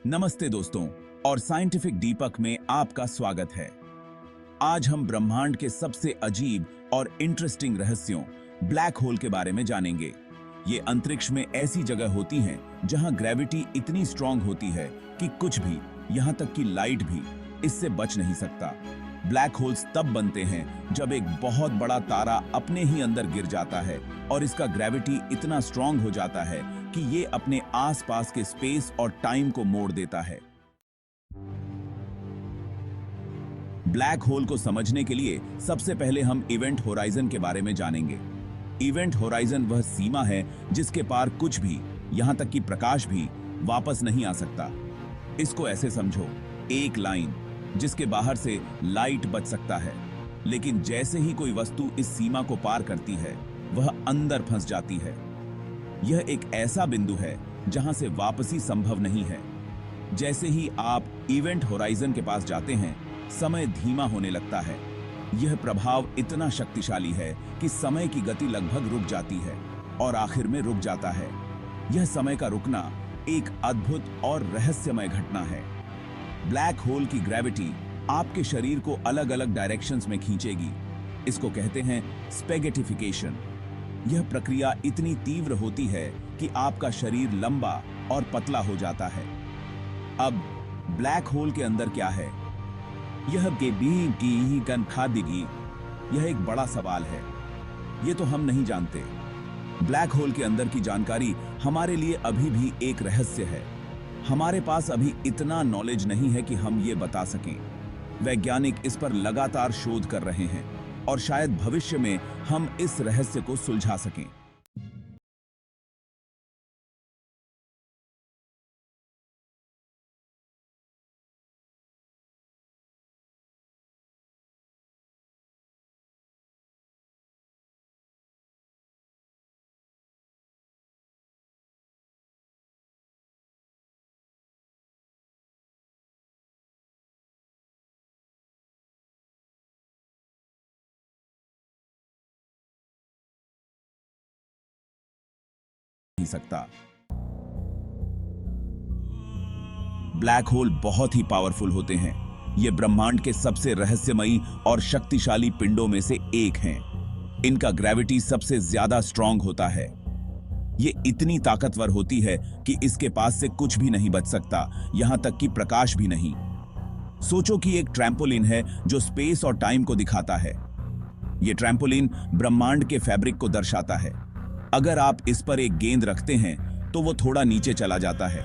नमस्ते दोस्तों और साइंटिफिक दीपक में आपका स्वागत है। आज हम ब्रह्मांड के सबसे अजीब और इंटरेस्टिंग रहस्यों ब्लैक होल के बारे में जानेंगे। ये अंतरिक्ष में ऐसी जगह होती हैं जहां ग्रेविटी इतनी स्ट्रांग होती है कि कुछ भी, यहां तक कि लाइट भी, इससे बच नहीं सकता। ब्लैक होल्स तब बनते हैं जब एक बहुत बड़ा तारा अपने ही अंदर गिर जाता है और इसका ग्रेविटी इतना स्ट्रांग हो जाता है कि ये अपने आसपास के स्पेस और टाइम को मोड़ देता है। ब्लैक होल को समझने के लिए सबसे पहले हम इवेंट होराइजन के बारे में जानेंगे। इवेंट होराइजन वह सीमा है जिसके पार कुछ भी, यहां तक कि प्रकाश भी, वापस नहीं आ सकता। इसको ऐसे समझो, एक लाइन जिसके बाहर से लाइट बच सकता है, लेकिन जैसे ही कोई वस्तु इस सीमा को पार करती है वह अंदर फंस जाती है। यह एक ऐसा बिंदु है जहां से वापसी संभव नहीं है। जैसे ही आप इवेंट होराइजन के पास जाते हैं, समय धीमा होने लगता है। यह प्रभाव इतना शक्तिशाली है कि समय की गति लगभग रुक जाती है और आखिर में रुक जाता है। यह समय का रुकना एक अद्भुत और रहस्यमय घटना है। ब्लैक होल की ग्रेविटी आपके शरीर को अलग अलग डायरेक्शंस में खींचेगी। इसको कहते हैं स्पेगेटिफिकेशन। यह प्रक्रिया इतनी तीव्र होती है कि आपका शरीर लंबा और पतला हो जाता है। अब ब्लैक होल के अंदर क्या है, यह यह एक बड़ा सवाल है। यह तो हम नहीं जानते। ब्लैक होल के अंदर की जानकारी हमारे लिए अभी भी एक रहस्य है। हमारे पास अभी इतना नॉलेज नहीं है कि हम ये बता सकें। वैज्ञानिक इस पर लगातार शोध कर रहे हैं और शायद भविष्य में हम इस रहस्य को सुलझा सकें। नहीं सकता। ब्लैक होल बहुत ही पावरफुल होते हैं। ये ब्रह्मांड के सबसे रहस्यमयी और शक्तिशाली पिंडों में से एक हैं। इनका ग्रेविटी सबसे ज्यादा स्ट्रांग होता है। ये इतनी ताकतवर होती है कि इसके पास से कुछ भी नहीं बच सकता, यहां तक कि प्रकाश भी नहीं। सोचो कि एक ट्रैम्पोलिन है जो स्पेस और टाइम को दिखाता है। ये ट्रैम्पोलिन ब्रह्मांड के फैब्रिक को दर्शाता है। अगर आप इस पर एक गेंद रखते हैं तो वो थोड़ा नीचे चला जाता है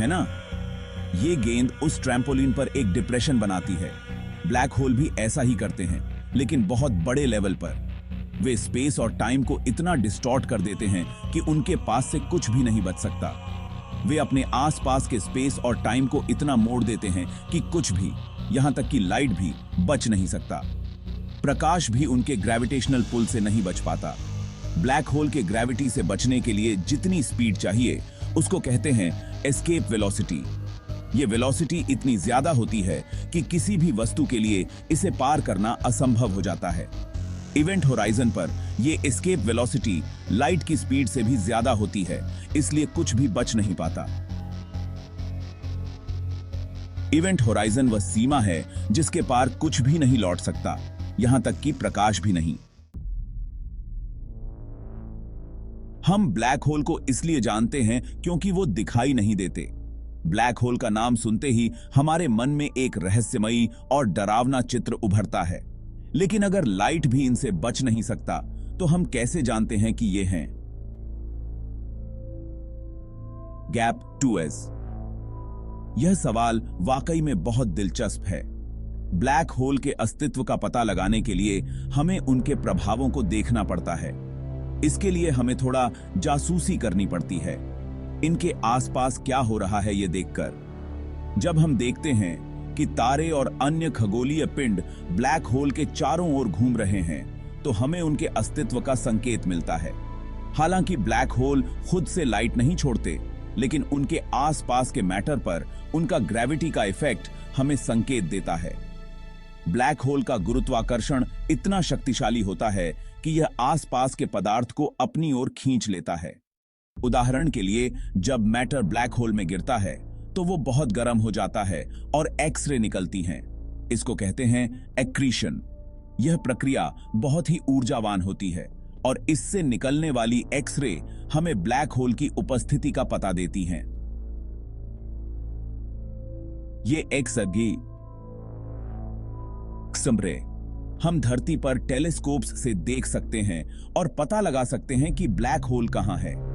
ना? ये गेंद उस ट्रैम्पोलिन पर एक डिप्रेशन बनाती है। ब्लैक होल भी ऐसा ही करते हैं, लेकिन बहुत बड़े लेवल पर। वे स्पेस और टाइम को इतना डिस्टॉर्ट कर देते हैं कि उनके पास से कुछ भी नहीं बच सकता। वे अपने आसपास के स्पेस और टाइम को इतना मोड़ देते हैं कि कुछ भी, यहां तक कि लाइट भी, बच नहीं सकता। प्रकाश भी उनके ग्रेविटेशनल पुल से नहीं बच पाता। ब्लैक होल के ग्रेविटी से बचने के लिए जितनी स्पीड चाहिए उसको कहते हैं एस्केप वेलोसिटी। ये वेलोसिटी इतनी ज्यादा होती है कि किसी भी वस्तु के लिए इसे पार करना असंभव हो जाता है। इवेंट होराइजन पर ये एस्केप वेलोसिटी लाइट की स्पीड से भी ज्यादा होती है, इसलिए कुछ भी बच नहीं पाता। इवेंट होराइजन वह सीमा है जिसके पार कुछ भी नहीं लौट सकता, यहां तक कि प्रकाश भी नहीं। हम ब्लैक होल को इसलिए जानते हैं क्योंकि वो दिखाई नहीं देते। ब्लैक होल का नाम सुनते ही हमारे मन में एक रहस्यमयी और डरावना चित्र उभरता है। लेकिन अगर लाइट भी इनसे बच नहीं सकता तो हम कैसे जानते हैं कि ये हैं? Gap 2s। यह सवाल वाकई में बहुत दिलचस्प है। ब्लैक होल के अस्तित्व का पता लगाने के लिए हमें उनके प्रभावों को देखना पड़ता है। इसके लिए हमें थोड़ा जासूसी करनी पड़ती है, इनके आसपास क्या हो रहा है ये देखकर। जब हम देखते हैं कि तारे और अन्य खगोलीय पिंड ब्लैक होल के चारों ओर घूम रहे हैं, तो हमें उनके अस्तित्व का संकेत मिलता है। हालांकि ब्लैक होल खुद से लाइट नहीं छोड़ते, लेकिन उनके आसपास के मैटर पर उनका ग्रेविटी का इफेक्ट हमें संकेत देता है। ब्लैक होल का गुरुत्वाकर्षण इतना शक्तिशाली होता है कि यह आसपास के पदार्थ को अपनी ओर खींच लेता है। उदाहरण के लिए, जब मैटर ब्लैक होल में गिरता है तो वो बहुत गर्म हो जाता है और एक्सरे निकलती हैं। इसको कहते हैं एक्रीशन। यह प्रक्रिया बहुत ही ऊर्जावान होती है और इससे निकलने वाली एक्सरे हमें ब्लैक होल की उपस्थिति का पता देती हैं। ये एक्स-रे हम धरती पर टेलीस्कोप्स से देख सकते हैं और पता लगा सकते हैं कि ब्लैक होल कहां है।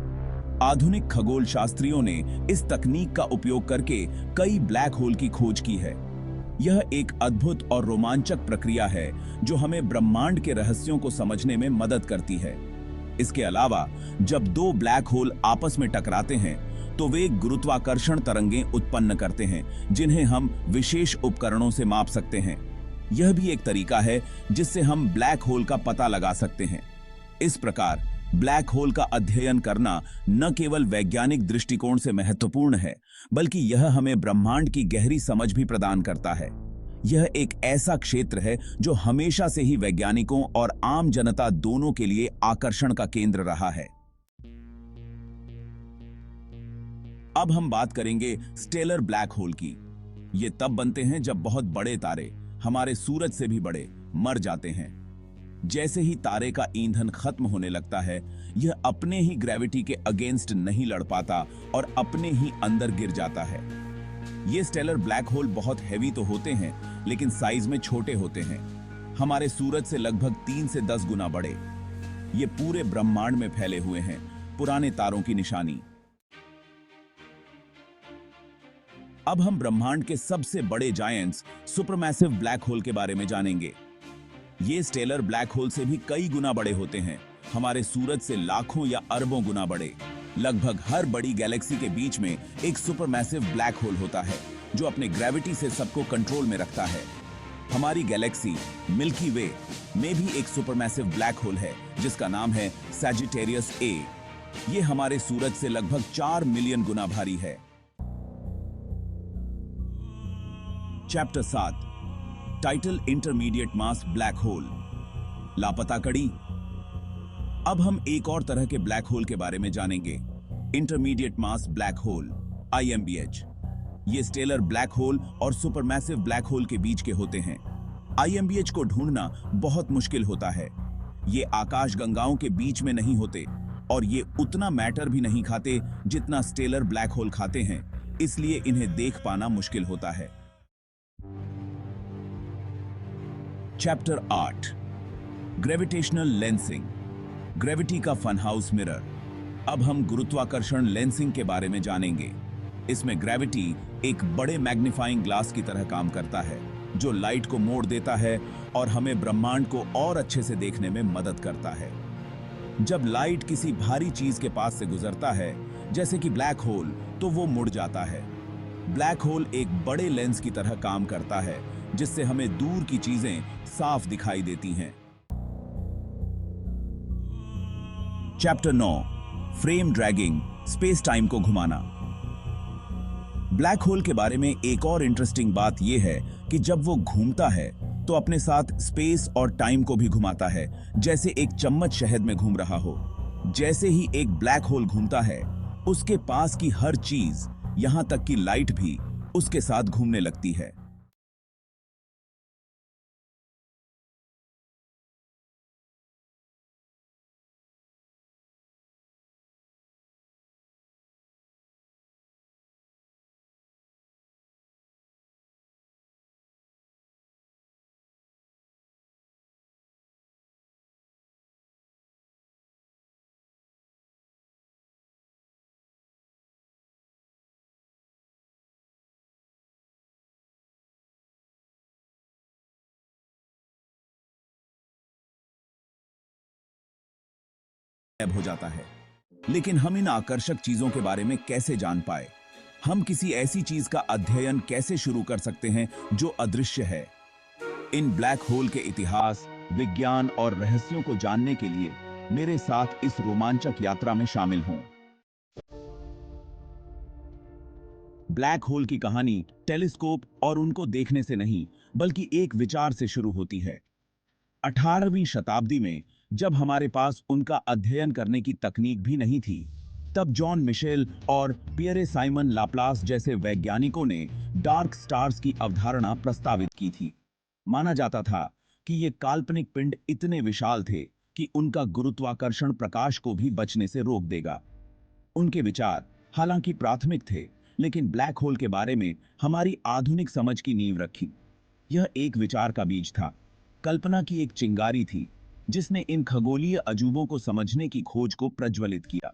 आधुनिक खगोल शास्त्रियों ने इस तकनीक का उपयोग करके कई ब्लैक होल की खोज की है। यह एक अद्भुत और रोमांचक प्रक्रिया है जो हमें ब्रह्मांड के रहस्यों को समझने में मदद करती है। इसके अलावा, जब दो ब्लैक होल आपस में टकराते हैं तो वे गुरुत्वाकर्षण तरंगें उत्पन्न करते हैं, जिन्हें हम विशेष उपकरणों से माप सकते हैं। यह भी एक तरीका है जिससे हम ब्लैक होल का पता लगा सकते हैं। इस प्रकार ब्लैक होल का अध्ययन करना न केवल वैज्ञानिक दृष्टिकोण से महत्वपूर्ण है, बल्कि यह हमें ब्रह्मांड की गहरी समझ भी प्रदान करता है। यह एक ऐसा क्षेत्र है जो हमेशा से ही वैज्ञानिकों और आम जनता दोनों के लिए आकर्षण का केंद्र रहा है। अब हम बात करेंगे स्टेलर ब्लैक होल की। ये तब बनते हैं जब बहुत बड़े तारे, हमारे सूरज से भी बड़े, मर जाते हैं। जैसे ही तारे का ईंधन खत्म होने लगता है, यह अपने ही ग्रेविटी के अगेंस्ट नहीं लड़ पाता और अपने ही अंदर गिर जाता है। ये स्टेलर ब्लैक होल बहुत हैवी तो होते हैं, लेकिन साइज में छोटे होते हैं। हमारे सूरज से लगभग 3 से 10 गुना बड़े। ये पूरे ब्रह्मांड में फैले हुए हैं, पुराने तारों की निशानी। अब हम ब्रह्मांड के सबसे बड़े जायंट्स सुपरमैसिव ब्लैक होल के बारे में जानेंगे। ये स्टेलर ब्लैक होल से भी कई गुना बड़े होते हैं, हमारे सूरज से लाखों या अरबों गुना बड़े। लगभग हर बड़ी गैलेक्सी के बीच में एक सुपरमैसिव ब्लैक होल होता है जो अपने ग्रेविटी से सबको कंट्रोल में रखता है। हमारी गैलेक्सी मिल्की वे में भी एक सुपरमैसिव ब्लैक होल है जिसका नाम है सैजिटेरियस ए। ये हमारे सूरज से लगभग 4 मिलियन गुना भारी है। चैप्टर 7, टाइटल इंटरमीडिएट मास ब्लैक होल, लापता कड़ी। अब हम एक और तरह के ब्लैक होल के बारे में जानेंगे, इंटरमीडिएट मास ब्लैक होल, IMBH। ये स्टेलर ब्लैक होल और सुपरमैसिव ब्लैक होल के बीच के होते हैं। IMBH को ढूंढना बहुत मुश्किल होता है। ये आकाशगंगाओं के बीच में नहीं होते और ये उतना मैटर भी नहीं खाते जितना स्टेलर ब्लैक होल खाते हैं, इसलिए इन्हें देख पाना मुश्किल होता है। चैप्टर 8, ग्रेविटेशनल लेंसिंग, ग्रेविटी का फन हाउस मिरर। अब हम गुरुत्वाकर्षण लेंसिंग के बारे में जानेंगे। इसमें ग्रेविटी एक बड़े मैग्नीफाइंग ग्लास की तरह काम करता है जो लाइट को मोड़ देता है और हमें ब्रह्मांड को और अच्छे से देखने में मदद करता है। जब लाइट किसी भारी चीज के पास से गुजरता है, जैसे कि ब्लैक होल, तो वो मुड़ जाता है। ब्लैक होल एक बड़े लेंस की तरह काम करता है जिससे हमें दूर की चीजें साफ दिखाई देती हैं। Chapter 9, frame dragging, space time को घुमाना। ब्लैक होल के बारे में एक और इंटरेस्टिंग बात यह है कि जब वो घूमता है तो अपने साथ स्पेस और टाइम को भी घुमाता है, जैसे एक चम्मच शहद में घूम रहा हो। जैसे ही एक ब्लैक होल घूमता है, उसके पास की हर चीज, यहां तक कि लाइट भी, उसके साथ घूमने लगती है। गायब हो जाता है। लेकिन हम इन आकर्षक चीजों के बारे में कैसे जान पाए? हम किसी ऐसी चीज का अध्ययन कैसे शुरू कर सकते हैं जो अदृश्य है? इन ब्लैक होल के इतिहास, विज्ञान और रहस्यों को जानने के लिए मेरे साथ इस रोमांचक यात्रा में शामिल हों। ब्लैक होल की कहानी टेलीस्कोप और उनको देखने से नहीं, बल्कि एक विचार से शुरू होती है। 18वीं शताब्दी में, जब हमारे पास उनका अध्ययन करने की तकनीक भी नहीं थी, तब जॉन मिशेल और पियरे साइमन लाप्लास जैसे वैज्ञानिकों ने डार्क स्टार्स की अवधारणा प्रस्तावित की थी। माना जाता था कि ये काल्पनिक पिंड इतने विशाल थे कि उनका गुरुत्वाकर्षण प्रकाश को भी बचने से रोक देगा। उनके विचार हालांकि प्राथमिक थे, लेकिन ब्लैक होल के बारे में हमारी आधुनिक समझ की नींव रखी। यह एक विचार का बीज था, कल्पना की एक चिंगारी थी, जिसने इन खगोलीय अजूबों को समझने की खोज को प्रज्वलित किया।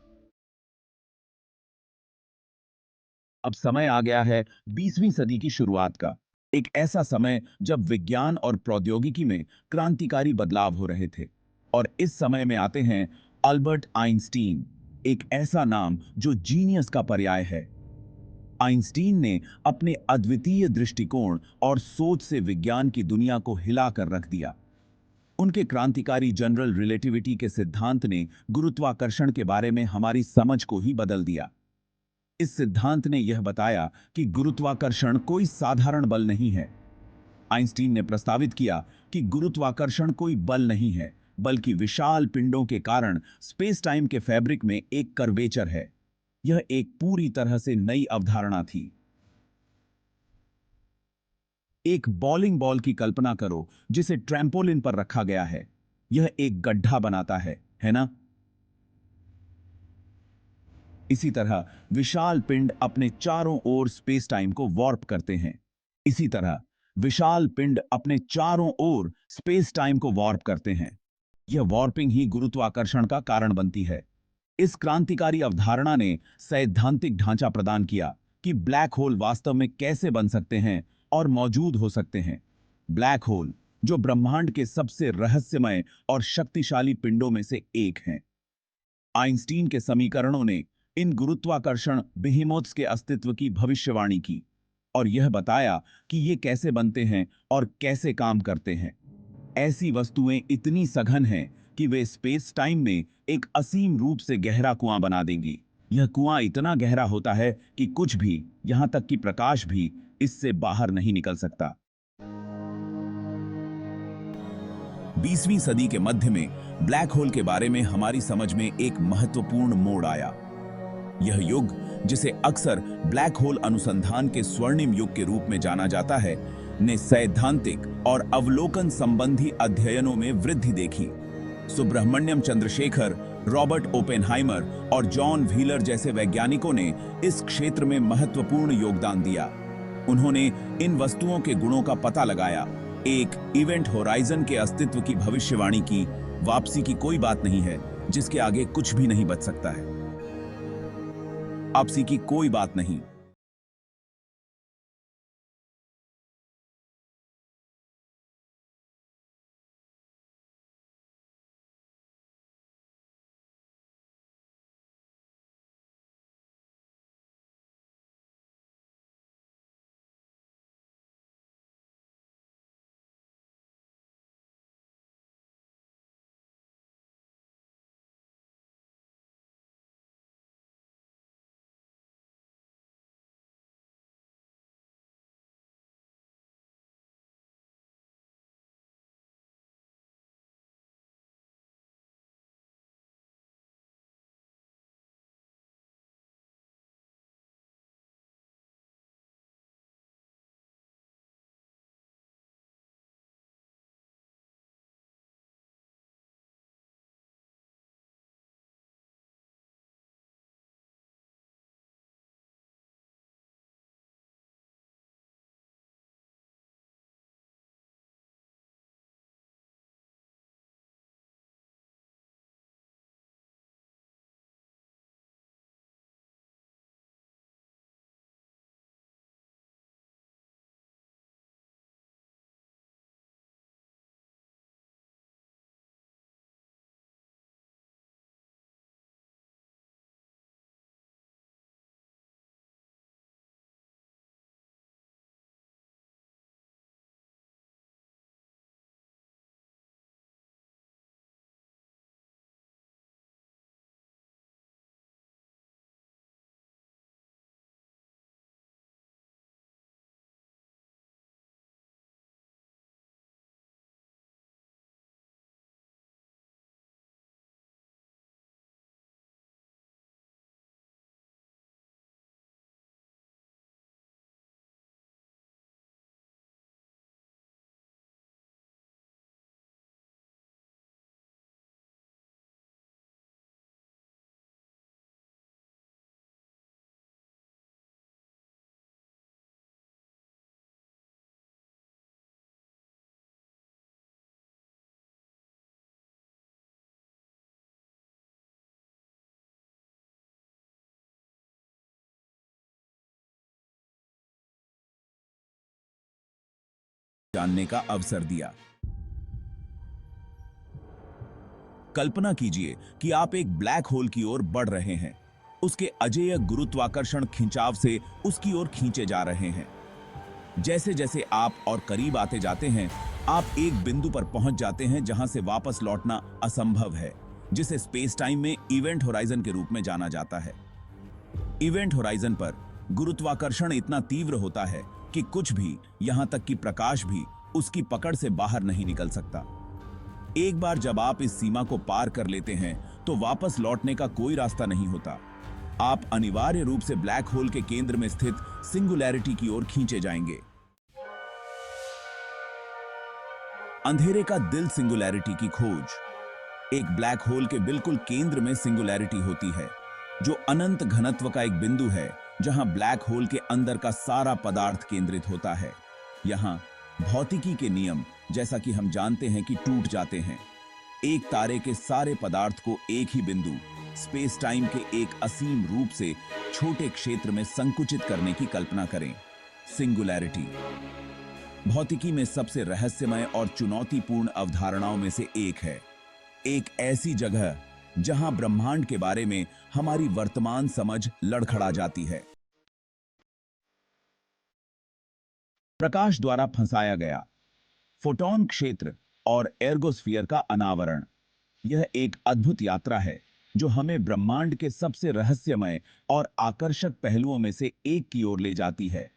अब समय आ गया है 20वीं सदी की शुरुआत का, एक ऐसा समय जब विज्ञान और प्रौद्योगिकी में क्रांतिकारी बदलाव हो रहे थे। और इस समय में आते हैं अल्बर्ट आइंस्टीन, एक ऐसा नाम जो जीनियस का पर्याय है। आइंस्टीन ने अपने अद्वितीय दृष्टिकोण और सोच से विज्ञान की दुनिया को हिला कर रख दिया। उनके क्रांतिकारी जनरल रिलेटिविटी के सिद्धांत ने गुरुत्वाकर्षण के बारे में हमारी समझ को ही बदल दिया। इस सिद्धांत ने यह बताया कि गुरुत्वाकर्षण कोई साधारण बल नहीं है। आइंस्टीन ने प्रस्तावित किया कि गुरुत्वाकर्षण कोई बल नहीं है, बल्कि विशाल पिंडों के कारण स्पेस टाइम के फैब्रिक में एक कर्वेचर है। यह एक पूरी तरह से नई अवधारणा थी। एक बॉलिंग बॉल की कल्पना करो जिसे ट्रैम्पोलिन पर रखा गया है। यह एक गड्ढा बनाता है ना? इसी तरह विशाल पिंड अपने चारों ओर स्पेस टाइम को वॉर्प करते हैं। इसी तरह विशाल पिंड अपने चारों ओर स्पेस टाइम को वॉर्प करते हैं। यह वॉर्पिंग ही गुरुत्वाकर्षण का कारण बनती है। इस क्रांतिकारी अवधारणा ने सैद्धांतिक ढांचा प्रदान किया कि ब्लैक होल वास्तव में कैसे बन सकते हैं और मौजूद हो सकते हैं। ब्लैक होल, जो ब्रह्मांड के सबसे रहस्यमय और शक्तिशाली पिंडों में से एक हैं। आइंस्टीन के समीकरणों ने इन गुरुत्वाकर्षण बेहेमोथ्स के अस्तित्व की भविष्यवाणी की और यह बताया कि ये कैसे बनते हैं और कैसे काम करते हैं। ऐसी वस्तुएं इतनी सघन हैं कि वे स्पेस टाइम में एक असीम रूप से गहरा कुआं बना देंगी। यह कुआं इतना गहरा होता है कि कुछ भी, यहां तक कि प्रकाश भी, इससे बाहर नहीं निकल सकता। 20वीं सदी के मध्य में ब्लैक होल के बारे में हमारी समझ में एक महत्वपूर्ण मोड़ आया। यह युग, जिसे अक्सर ब्लैक होल अनुसंधान के स्वर्णिम युग के रूप में जाना जाता है, ने सैद्धांतिक और अवलोकन संबंधी अध्ययनों में वृद्धि देखी। सुब्रह्मण्यम चंद्रशेखर, रॉबर्ट ओपेनहाइमर और जॉन व्हीलर जैसे वैज्ञानिकों ने इस क्षेत्र में महत्वपूर्ण योगदान दिया। उन्होंने इन वस्तुओं के गुणों का पता लगाया, एक इवेंट होराइजन के अस्तित्व की भविष्यवाणी की। वापसी की कोई बात नहीं है जिसके आगे कुछ भी नहीं बच सकता है। वापसी की कोई बात नहीं। जानने का अवसर दिया। कल्पना कीजिए कि आप एक ब्लैक होल की ओर बढ़ रहे हैं। उसके अजेय गुरुत्वाकर्षण खिंचाव से उसकी ओर खींचे जा रहे हैं। जैसे जैसे आप और करीब आते जाते हैं, आप एक बिंदु पर पहुंच जाते हैं जहां से वापस लौटना असंभव है, जिसे स्पेस टाइम में इवेंट होराइजन के रूप में जाना जाता है। इवेंट होराइजन पर गुरुत्वाकर्षण इतना तीव्र होता है कि कुछ भी, यहां तक कि प्रकाश भी, उसकी पकड़ से बाहर नहीं निकल सकता। एक बार जब आप इस सीमा को पार कर लेते हैं, तो वापस लौटने का कोई रास्ता नहीं होता। आप अनिवार्य रूप से ब्लैक होल के केंद्र में स्थित सिंगुलैरिटी की ओर खींचे जाएंगे। अंधेरे का दिल सिंगुलैरिटी की खोज। एक ब्लैक होल के बिल्कुल केंद्र में सिंगुलैरिटी होती है, जो अनंत घनत्व का एक बिंदु है जहां ब्लैक होल के अंदर का सारा पदार्थ केंद्रित होता है। यहां भौतिकी के नियम, जैसा कि हम जानते हैं, कि टूट जाते हैं। एक तारे के सारे पदार्थ को एक ही बिंदु, स्पेस टाइम के एक असीम रूप से छोटे क्षेत्र में संकुचित करने की कल्पना करें। सिंगुलैरिटी भौतिकी में सबसे रहस्यमय और चुनौतीपूर्ण अवधारणाओं में से एक है। एक ऐसी जगह जहां ब्रह्मांड के बारे में हमारी वर्तमान समझ लड़खड़ा जाती है। प्रकाश द्वारा फंसाया गया फोटॉन क्षेत्र और एर्गोस्फीयर का अनावरण। यह एक अद्भुत यात्रा है जो हमें ब्रह्मांड के सबसे रहस्यमय और आकर्षक पहलुओं में से एक की ओर ले जाती है।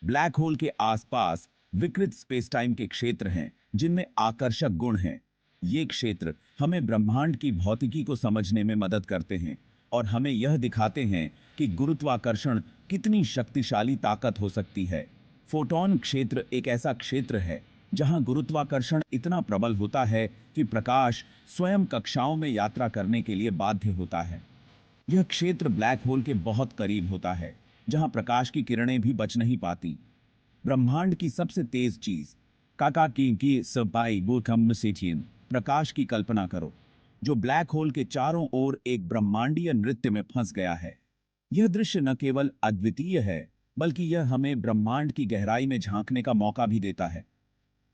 ब्लैक होल के आसपास विकृत स्पेस टाइम के क्षेत्र हैं जिनमें आकर्षक गुण हैं। ये क्षेत्र हमें ब्रह्मांड की भौतिकी को समझने में मदद करते हैं और हमें यह दिखाते हैं कि गुरुत्वाकर्षण कितनी शक्तिशाली ताकत हो सकती है। फोटॉन क्षेत्र एक ऐसा क्षेत्र है जहां गुरुत्वाकर्षण इतना प्रबल होता है कि प्रकाश स्वयं कक्षाओं में यात्रा करने के लिए बाध्य होता है। यह क्षेत्र ब्लैक होल के बहुत करीब होता है, जहां प्रकाश की किरणें भी बच नहीं पाती। ब्रह्मांड की सबसे तेज चीज प्रकाश की कल्पना करो, जो ब्लैक होल के चारों ओर एक ब्रह्मांडीय नृत्य में फंस गया है। यह दृश्य न केवल अद्वितीय है, बल्कि यह हमें ब्रह्मांड की गहराई में झांकने का मौका भी देता है।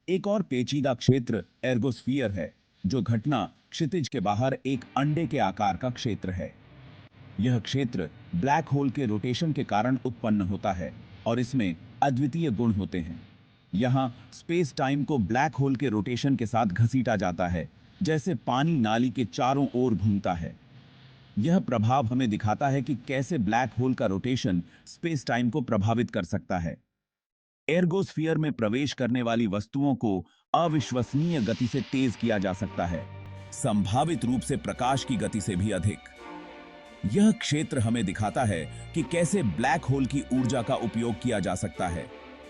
एक और पेचीदा क्षेत्र एर्गोस्फीयर है, जो घटना क्षितिज के बाहर एक अंडे के आकार का क्षेत्र है। यह क्षेत्र ब्लैक होल के रोटेशन के कारण उत्पन्न होता है और इसमें अद्वितीय गुण होते हैं। यहाँ स्पेस टाइम को ब्लैक होल के रोटेशन के साथ घसीटा जाता है, जैसे पानी नाली के चारों ओर घूमता है। यह प्रभाव हमें दिखाता है कि कैसे ब्लैक होल का रोटेशन स्पेस टाइम को प्रभावित कर सकता है। एर्गोस्फीयर में प्रवेश करने वाली वस्तुओं को अविश्वसनीय गति से तेज किया जा सकता है, संभावित रूप से प्रकाश की गति से भी अधिक। यह क्षेत्र हमें दिखाता है कि कैसे ब्लैक होल की ऊर्जा का उपयोग किया जा सकता है,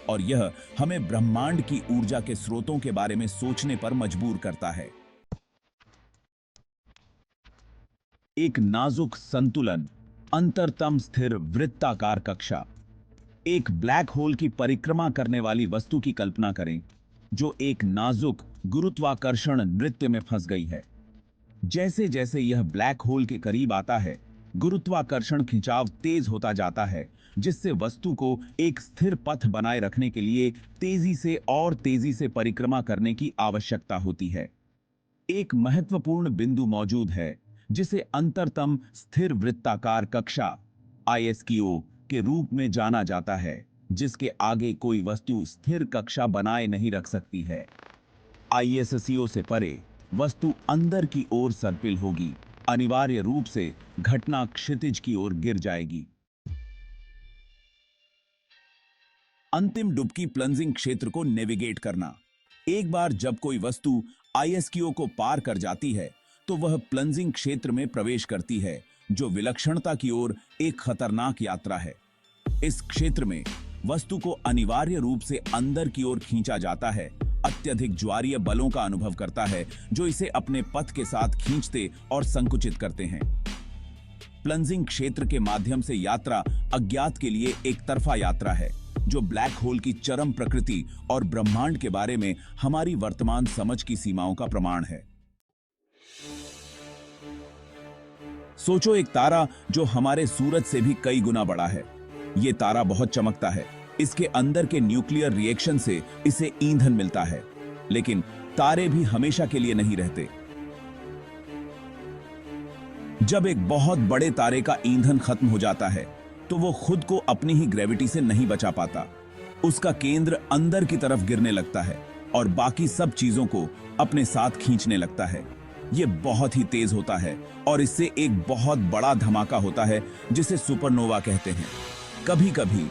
और यह हमें ब्रह्मांड की ऊर्जा के स्रोतों के बारे में सोचने पर मजबूर करता है। एक नाजुक संतुलन, अंतरतम स्थिर वृत्ताकार कक्षा। एक ब्लैक होल की परिक्रमा करने वाली वस्तु की कल्पना करें, जो एक नाजुक गुरुत्वाकर्षण नृत्य में फंस गई है। जैसे जैसे यह ब्लैक होल के करीब आता है, गुरुत्वाकर्षण खिंचाव तेज होता जाता है, जिससे वस्तु को एक स्थिर पथ बनाए रखने के लिए तेजी से और तेजी से परिक्रमा करने की आवश्यकता होती है। एक महत्वपूर्ण बिंदु मौजूद है, जिसे अंतरतम स्थिर वृत्ताकार कक्षा ISKO के रूप में जाना जाता है, जिसके आगे कोई वस्तु स्थिर कक्षा बनाए नहीं रख सकती है। ISKO से परे वस्तु अंदर की ओर सर्पिल होगी, अनिवार्य रूप से घटना क्षितिज की ओर गिर जाएगी। अंतिम डुबकी प्लंजिंग क्षेत्र को नेविगेट करना। एक बार जब कोई वस्तु ISKO को पार कर जाती है, तो वह प्लंजिंग क्षेत्र में प्रवेश करती है, जो विलक्षणता की ओर एक खतरनाक यात्रा है। इस क्षेत्र में वस्तु को अनिवार्य रूप से अंदर की ओर खींचा जाता है, अत्यधिक ज्वारीय बलों का अनुभव करता है, जो इसे अपने पथ के साथ खींचते और संकुचित करते हैं। प्लंजिंग क्षेत्र के माध्यम से यात्रा अज्ञात के लिए एक तरफा यात्रा है, जो ब्लैक होल की चरम प्रकृति और ब्रह्मांड के बारे में हमारी वर्तमान समझ की सीमाओं का प्रमाण है। सोचो, एक तारा जो हमारे सूरज से भी कई गुना बड़ा है। ये तारा बहुत चमकता है, इसके अंदर के न्यूक्लियर रिएक्शन से इसे ईंधन मिलता है। लेकिन तारे भी हमेशा के लिए नहीं रहते। जब एक बहुत बड़े तारे का ईंधन खत्म हो जाता है तो वो खुद को अपनी ही ग्रेविटी से नहीं बचा पाता। उसका केंद्र अंदर की तरफ गिरने लगता है और बाकी सब चीजों को अपने साथ खींचने लगता है। ये बहुत ही तेज होता है और इससे एक बहुत बड़ा धमाका होता है जिसे सुपरनोवा कहते हैं। कभी कभी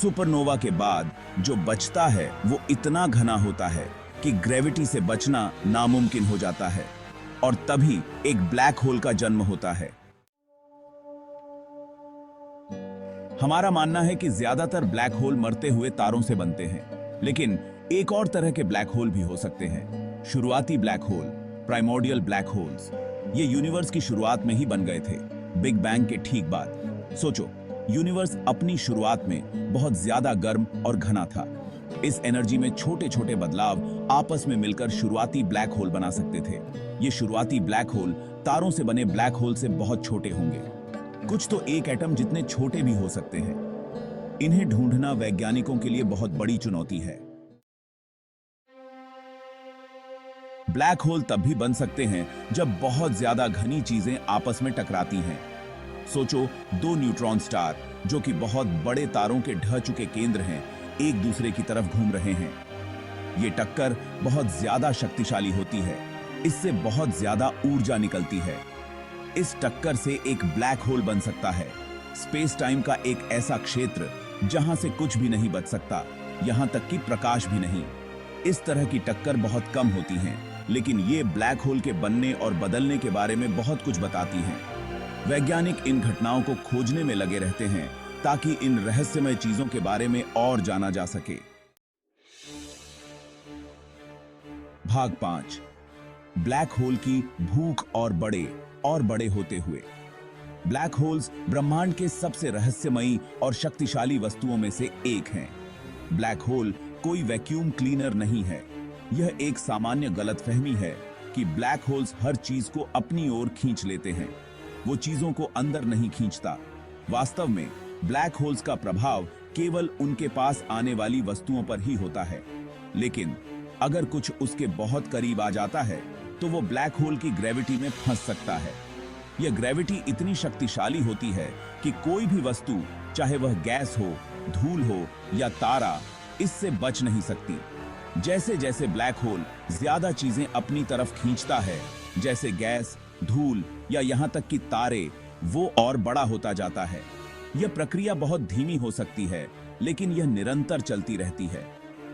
सुपरनोवा के बाद जो बचता है वो इतना घना होता है कि ग्रेविटी से बचना नामुमकिन हो जाता है और तभी एक ब्लैक होल का जन्म होता है। हमारा मानना है कि ज्यादातर ब्लैक होल मरते हुए तारों से बनते हैं, लेकिन एक और तरह के ब्लैक होल भी हो सकते हैं। शुरुआती black hole, primordial black holes, ये यूनिवर्स की शुरुआत में ही बन गए थे, बिग बैंग के ठीक बाद। सोचो, यूनिवर्स अपनी शुरुआत में बहुत ज्यादा गर्म और घना था। इस एनर्जी में छोटे छोटे बदलाव आपस में मिलकर शुरुआती ब्लैक होल बना सकते थे। ये शुरुआती ब्लैक होल तारों से बने ब्लैक होल से बहुत छोटे होंगे, कुछ तो एक एटम जितने छोटे भी हो सकते हैं। इन्हें ढूंढना वैज्ञानिकों के लिए बहुत बड़ी चुनौती है। ब्लैक होल तब भी बन सकते हैं जब बहुत ज्यादा घनी चीजें आपस में टकराती हैं। सोचो, दो न्यूट्रॉन स्टार जो कि बहुत बड़े तारों के ढह चुके केंद्र हैं, एक दूसरे की तरफ घूम रहे हैं। ये टक्कर बहुत ज्यादा शक्तिशाली होती है, इससे बहुत ज्यादा ऊर्जा निकलती है। इस टक्कर से एक ब्लैक होल बन सकता है, स्पेस टाइम का एक ऐसा क्षेत्र जहां से कुछ भी नहीं बच सकता, यहां तक कि प्रकाश भी नहीं। इस तरह की टक्कर बहुत कम होती हैं, लेकिन ये ब्लैक होल के बनने और बदलने के बारे में बहुत कुछ बताती हैं। वैज्ञानिक इन घटनाओं को खोजने में लगे रहते हैं ताकि इन रहस्यमय चीजों के बारे में और जाना जा सके। भाग 5, ब्लैक होल की भूख और बड़े होते हुए। ब्लैक होल्स ब्रह्मांड के सबसे रहस्यमयी और शक्तिशाली वस्तुओं में से एक हैं। ब्लैक होल कोई वैक्यूम क्लीनर नहीं है। यह एक सामान्य गलतफहमी है कि ब्लैक होल्स हर चीज को अपनी ओर खींच लेते हैं। वो चीजों को अंदर नहीं खींचता। वास्तव में ब्लैक होल्स का प्रभाव केवल उनके पास आने वाली वस्तुओं पर ही होता है, लेकिन अगर कुछ उसके बहुत करीब आ जाता है तो वो ब्लैक होल की ग्रेविटी में फंस सकता है। यह ग्रेविटी इतनी शक्तिशाली होती है कि कोई भी वस्तु, चाहे वह गैस हो, धूल हो या तारा, इससे बच नहीं सकती। जैसे जैसे ब्लैक होल ज्यादा चीजें अपनी तरफ खींचता है, जैसे गैस, धूल या यहां तक कि तारे, वो और बड़ा होता जाता है। यह प्रक्रिया बहुत धीमी हो सकती है, लेकिन यह निरंतर चलती रहती है।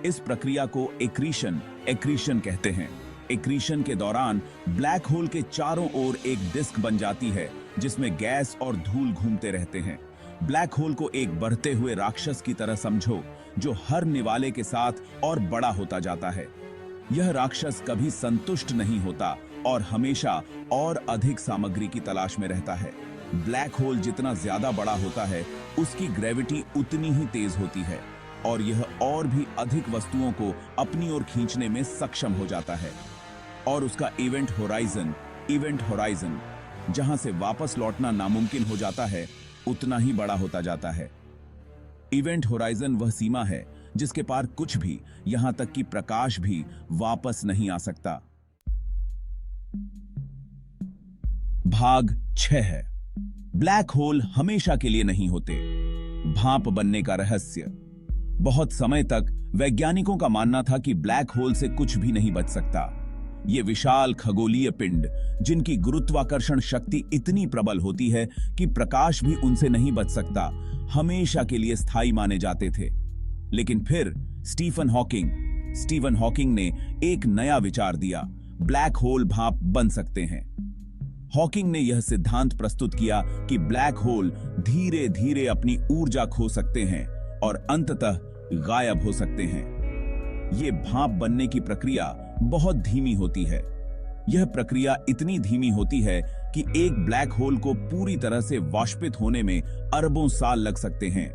इस प्रक्रिया को एक्रीशन कहते हैं। एक्रीशन के दौरान ब्लैक होल के चारों ओर एक डिस्क बन जाती है जिसमें गैस और धूल घूमते रहते हैं। ब्लैक होल को एक बढ़ते हुए राक्षस की तरह समझो जो हर निवाले के साथ और बड़ा होता जाता है। यह राक्षस कभी संतुष्ट नहीं होता और हमेशा और अधिक सामग्री की तलाश में रहता है। ब्लैक होल जितना ज्यादा बड़ा होता है, उसकी ग्रेविटी उतनी ही तेज होती है और यह और भी अधिक वस्तुओं को अपनी ओर खींचने में सक्षम हो जाता है। और उसका इवेंट होराइजन, जहां से वापस लौटना नामुमकिन हो जाता है, उतना ही बड़ा होता जाता है। इवेंट होराइजन वह सीमा है जिसके पार कुछ भी, यहां तक कि प्रकाश भी वापस नहीं आ सकता। भाग 6 है, ब्लैक होल हमेशा के लिए नहीं होते। भाप बनने का रहस्य। बहुत समय तक वैज्ञानिकों का मानना था कि ब्लैक होल से कुछ भी नहीं बच सकता। ये विशाल खगोलीय पिंड, जिनकी गुरुत्वाकर्षण शक्ति इतनी प्रबल होती है कि प्रकाश भी उनसे नहीं बच सकता, हमेशा के लिए स्थायी माने जाते थे। लेकिन फिर स्टीफन हॉकिंग ने एक नया विचार दिया, ब्लैक होल भाप बन सकते हैं। हॉकिंग ने यह सिद्धांत प्रस्तुत किया कि ब्लैक होल धीरे धीरे अपनी ऊर्जा खो सकते हैं और अंततः गायब हो सकते हैं। ये भाप बनने की प्रक्रिया बहुत धीमी होती है। यह प्रक्रिया इतनी धीमी होती है कि एक ब्लैक होल को पूरी तरह से वाष्पित होने में अरबों साल लग सकते हैं।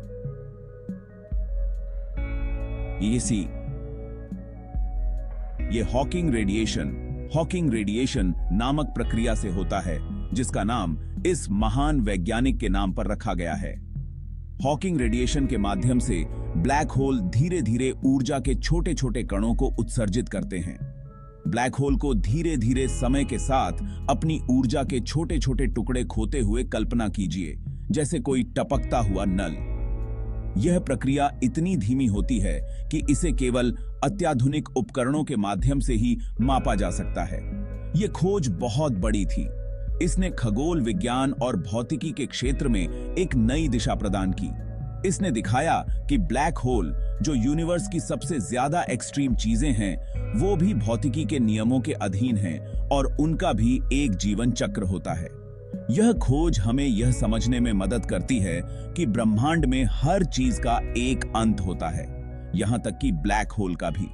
ये हॉकिंग रेडिएशन नामक प्रक्रिया से होता है, जिसका नाम इस महान वैज्ञानिक के नाम पर रखा गया है। हॉकिंग रेडिएशन के माध्यम से ब्लैक होल धीरे धीरे ऊर्जा के छोटे छोटे कणों को उत्सर्जित करते हैं। ब्लैक होल को धीरे धीरे समय के साथ अपनी ऊर्जा के छोटे छोटे टुकड़े खोते हुए कल्पना कीजिए, जैसे कोई टपकता हुआ नल। यह प्रक्रिया इतनी धीमी होती है कि इसे केवल अत्याधुनिक उपकरणों के माध्यम से ही मापा जा सकता है। यह खोज बहुत बड़ी थी। इसने खगोल विज्ञान और भौतिकी के क्षेत्र में एक नई दिशा प्रदान की। इसने दिखाया कि ब्लैक होल, जो यूनिवर्स की सबसे ज्यादा एक्सट्रीम चीजें हैं, वो भी भौतिकी के नियमों के अधीन हैं और उनका भी एक जीवन चक्र होता है। यह खोज हमें यह समझने में मदद करती है कि ब्रह्मांड में हर चीज का एक अंत होता है, यहां तक कि ब्लैक होल का भी।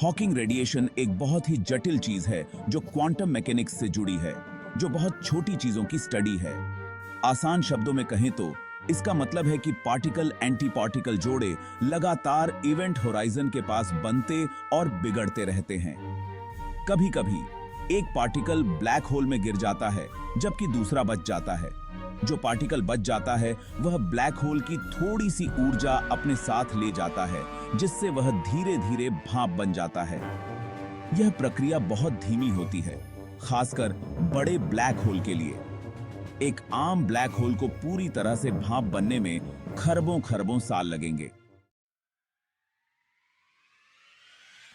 हॉकिंग रेडिएशन एक बहुत ही जटिल चीज है जो क्वांटम मैकेनिक्स से जुड़ी है, जो बहुत छोटी चीजों की स्टडी है। आसान शब्दों में कहें तो इसका मतलब है कि पार्टिकल एंटी पार्टिकल जोड़े लगातार इवेंट होराइजन के पास बनते और बिगड़ते रहते हैं। कभी कभी एक पार्टिकल ब्लैक होल में गिर जाता है, जबकि दूसरा बच जाता है। जो पार्टिकल बच जाता है वह ब्लैक होल की थोड़ी सी ऊर्जा अपने साथ ले जाता है, जिससे वह धीरे धीरे भाप बन जाता है। यह प्रक्रिया बहुत धीमी होती है, खासकर बड़े ब्लैक होल के लिए। एक आम ब्लैक होल को पूरी तरह से भाप बनने में खरबों खरबों साल लगेंगे।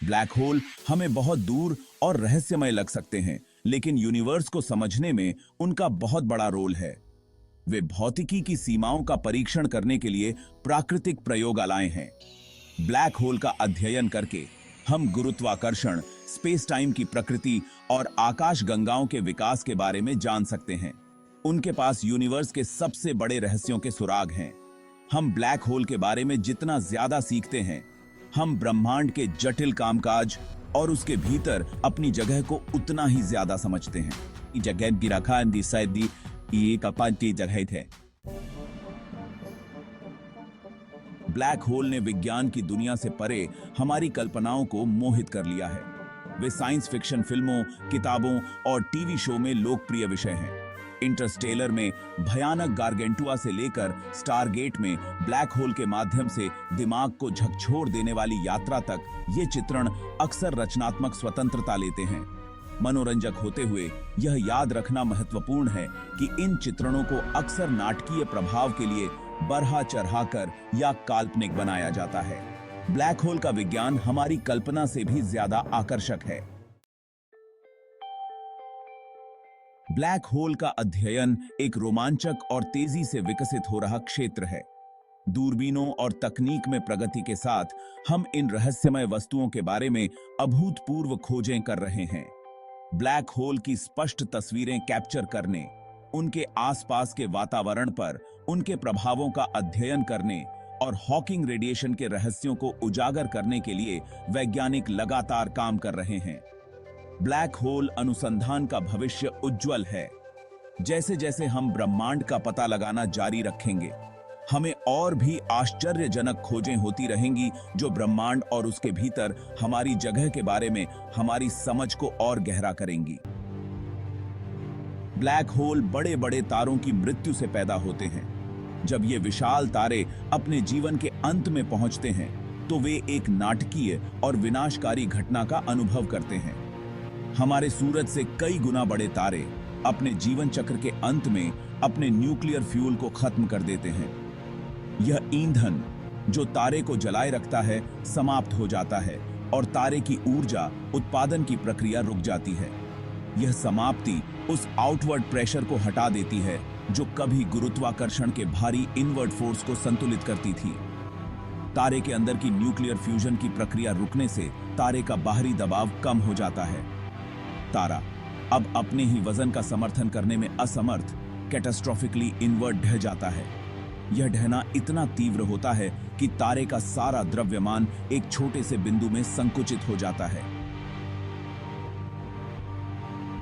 ब्लैक होल हमें बहुत दूर और रहस्यमय लग सकते हैं, लेकिन यूनिवर्स को समझने में उनका बहुत बड़ा रोल है। वे भौतिकी की सीमाओं का परीक्षण करने के लिए प्राकृतिक प्रयोगालय हैं। ब्लैक होल का अध्ययन करके हम गुरुत्वाकर्षण, स्पेस टाइम की प्रकृति और आकाश गंगाओं के विकास के बारे में जान सकते हैं। उनके पास यूनिवर्स के सबसे बड़े रहस्यों के सुराग हैं। हम ब्लैक होल के बारे में जितना ज्यादा सीखते हैं, हम ब्रह्मांड के जटिल कामकाज और उसके भीतर अपनी जगह को उतना ही ज्यादा समझते हैं। जगह की रखा ये कपाती जगह थे। ब्लैक होल ने विज्ञान की दुनिया से परे हमारी कल्पनाओं को मोहित कर लिया है। वे साइंस फिक्शन फिल्मों, किताबों और टीवी शो में लोकप्रिय विषय हैं। इंटरस्टेलर में भयानक गारगेंटुआ से लेकर स्टारगेट में ब्लैक होल के माध्यम से दिमाग को झकझोर देने वाली यात्रा तक ये चित्रण अक्सर रचनात्मक स्वतंत्रता लेते हैं। मनोरंजक होते हुए यह याद रखना महत्वपूर्ण है कि इन चित्रणों को अक्सर नाटकीय प्रभाव के लिए बढ़ा चढ़ाकर या काल्पनिक बनाया जाता है। ब्लैक होल का विज्ञान हमारी कल्पना से भी ज्यादा आकर्षक है। ब्लैक होल का अध्ययन एक रोमांचक और तेजी से विकसित हो रहा क्षेत्र है। दूरबीनों और तकनीक में प्रगति के साथ हम इन रहस्यमय वस्तुओं के बारे में अभूतपूर्व खोजें कर रहे हैं। ब्लैक होल की स्पष्ट तस्वीरें कैप्चर करने, उनके आसपास के वातावरण पर उनके प्रभावों का अध्ययन करने और हॉकिंग रेडिएशन के रहस्यों को उजागर करने के लिए वैज्ञानिक लगातार काम कर रहे हैं। ब्लैक होल अनुसंधान का भविष्य उज्जवल है। जैसे जैसे हम ब्रह्मांड का पता लगाना जारी रखेंगे, हमें और भी आश्चर्यजनक खोजें होती रहेंगी जो ब्रह्मांड और उसके भीतर हमारी जगह के बारे में हमारी समझ को और गहरा करेंगी। ब्लैक होल बड़े बड़े तारों की मृत्यु से पैदा होते हैं। जब ये विशाल तारे अपने जीवन के अंत में पहुंचते हैं, तो वे एक नाटकीय और विनाशकारी घटना का अनुभव करते हैं। हमारे सूरज से कई गुना बड़े तारे अपने जीवन चक्र के अंत में अपने न्यूक्लियर फ्यूल को खत्म कर देते हैं। यह ईंधन जो तारे को जलाए रखता है समाप्त हो जाता है और तारे की ऊर्जा उत्पादन की प्रक्रिया रुक जाती है। यह समाप्ति उस आउटवर्ड प्रेशर को हटा देती है जो कभी गुरुत्वाकर्षण के भारी इनवर्ड फोर्स को संतुलित करती थी। तारे के अंदर की न्यूक्लियर फ्यूजन की प्रक्रिया रुकने से तारे का बाहरी दबाव कम हो जाता है। तारा अब अपने ही वजन का समर्थन करने में असमर्थ कैटास्ट्रोफिकली इनवर्ट ढह जाता है। यह ढहना इतना तीव्र होता है कि तारे का सारा द्रव्यमान एक छोटे से बिंदु में संकुचित हो जाता है।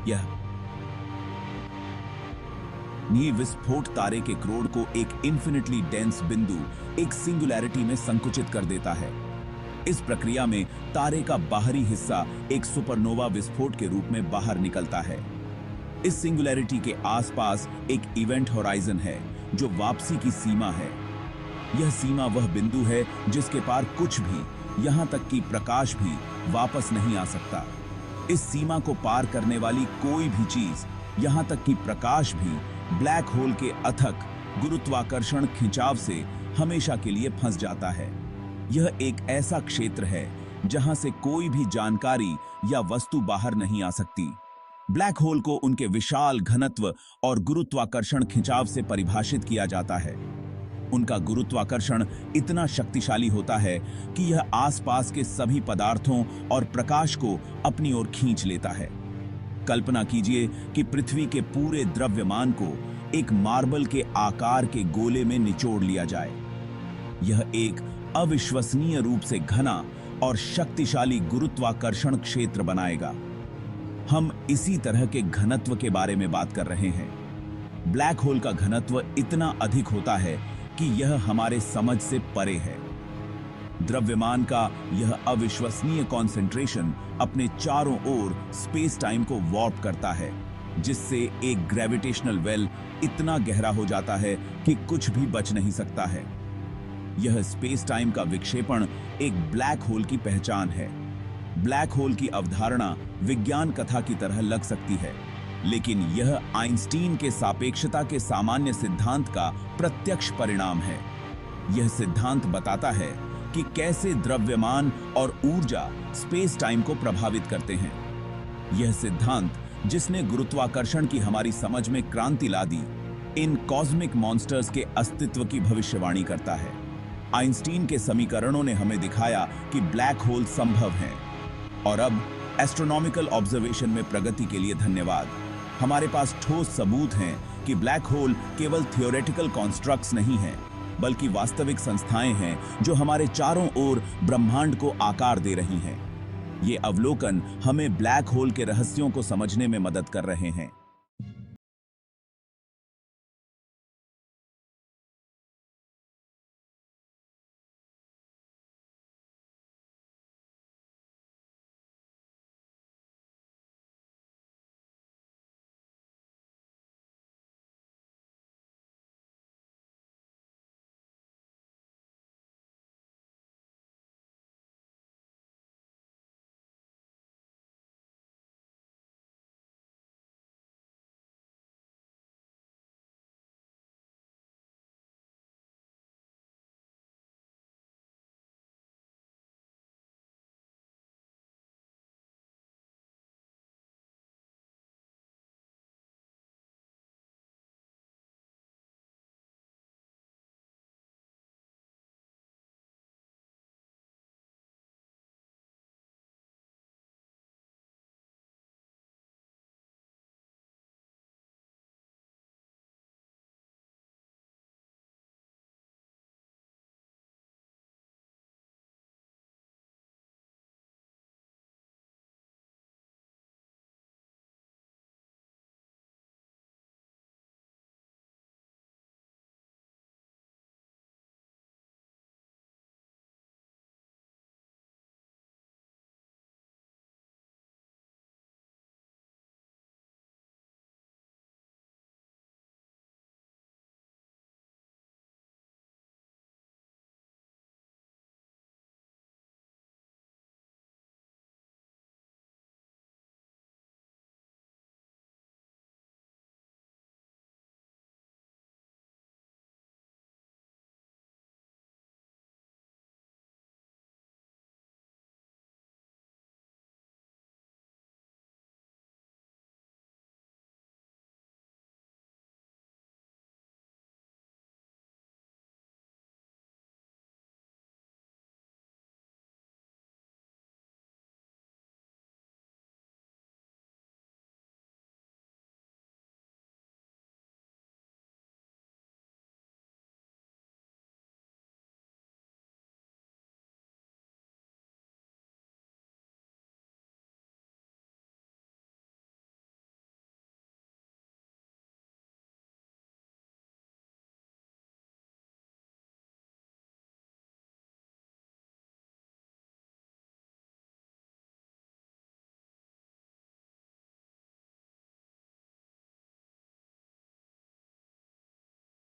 यह विस्फोट तारे के क्रोड को एक इन्फिनिटली डेंस बिंदु, एक सिंगुलैरिटी में संकुचित कर देता है। इस प्रक्रिया में तारे का बाहरी हिस्सा एक सुपरनोवा विस्फोट के रूप में बाहर निकलता है। इस सिंगुलैरिटी के आसपास एक इवेंट होराइजन है जो वापसी की सीमा है। यह सीमा वह बिंदु है जिसके पार कुछ भी, यहां तक कि प्रकाश भी वापस नहीं आ सकता। इस सीमा को पार करने वाली कोई भी चीज, यहां तक कि प्रकाश भी, ब्लैक होल के अथक गुरुत्वाकर्षण खिंचाव से हमेशा के लिए फंस जाता है। यह एक ऐसा क्षेत्र है जहां से कोई भी जानकारी या वस्तु बाहर नहीं आ सकती। ब्लैक होल को उनके विशाल घनत्व और गुरुत्वाकर्षण खिंचाव से परिभाषित किया जाता है। उनका गुरुत्वाकर्षण इतना शक्तिशाली होता है कि यह आसपास के सभी पदार्थों और प्रकाश को अपनी ओर खींच लेता है। कल्पना कीजिए कि पृथ्वी के पूरे द्रव्यमान को एक मार्बल के आकार के गोले में निचोड़ लिया जाए। यह एक अविश्वसनीय रूप से घना और शक्तिशाली गुरुत्वाकर्षण क्षेत्र बनाएगा। हम इसी तरह के घनत्व के बारे में बात कर रहे हैं। ब्लैक होल का घनत्व इतना अधिक होता है कि यह हमारे समझ से परे है। द्रव्यमान का यह अविश्वसनीय कॉन्सेंट्रेशन अपने चारों ओर स्पेस टाइम को वॉर्प करता है, जिससे एक ग्रेविटेशनल वेल इतना गहरा हो जाता है कि कुछ भी बच नहीं सकता है। यह स्पेस टाइम का विक्षेपण एक ब्लैक होल की पहचान है। ब्लैक होल की अवधारणा विज्ञान कथा की तरह लग सकती है, लेकिन यह आइंस्टीन के सापेक्षता के सामान्य सिद्धांत का प्रत्यक्ष परिणाम है। यह सिद्धांत बताता है कि कैसे द्रव्यमान और ऊर्जा स्पेस टाइम को प्रभावित करते हैं। यह सिद्धांत, जिसने गुरुत्वाकर्षण की हमारी समझ में क्रांति ला दी, इन कॉस्मिक मॉन्स्टर्स के अस्तित्व की भविष्यवाणी करता है। आइंस्टीन के समीकरणों ने हमें दिखाया कि ब्लैक होल संभव हैं। और अब एस्ट्रोनॉमिकल ऑब्जर्वेशन में प्रगति के लिए धन्यवाद। हमारे पास ठोस सबूत हैं कि ब्लैक होल केवल थियोरेटिकल कॉन्स्ट्रक्ट्स नहीं हैं, बल्कि वास्तविक संस्थाएं हैं जो हमारे चारों ओर ब्रह्मांड को आकार दे रही हैं। ये अवलोकन हमें ब्लैक होल के रहस्यों को समझने में मदद कर रहे हैं।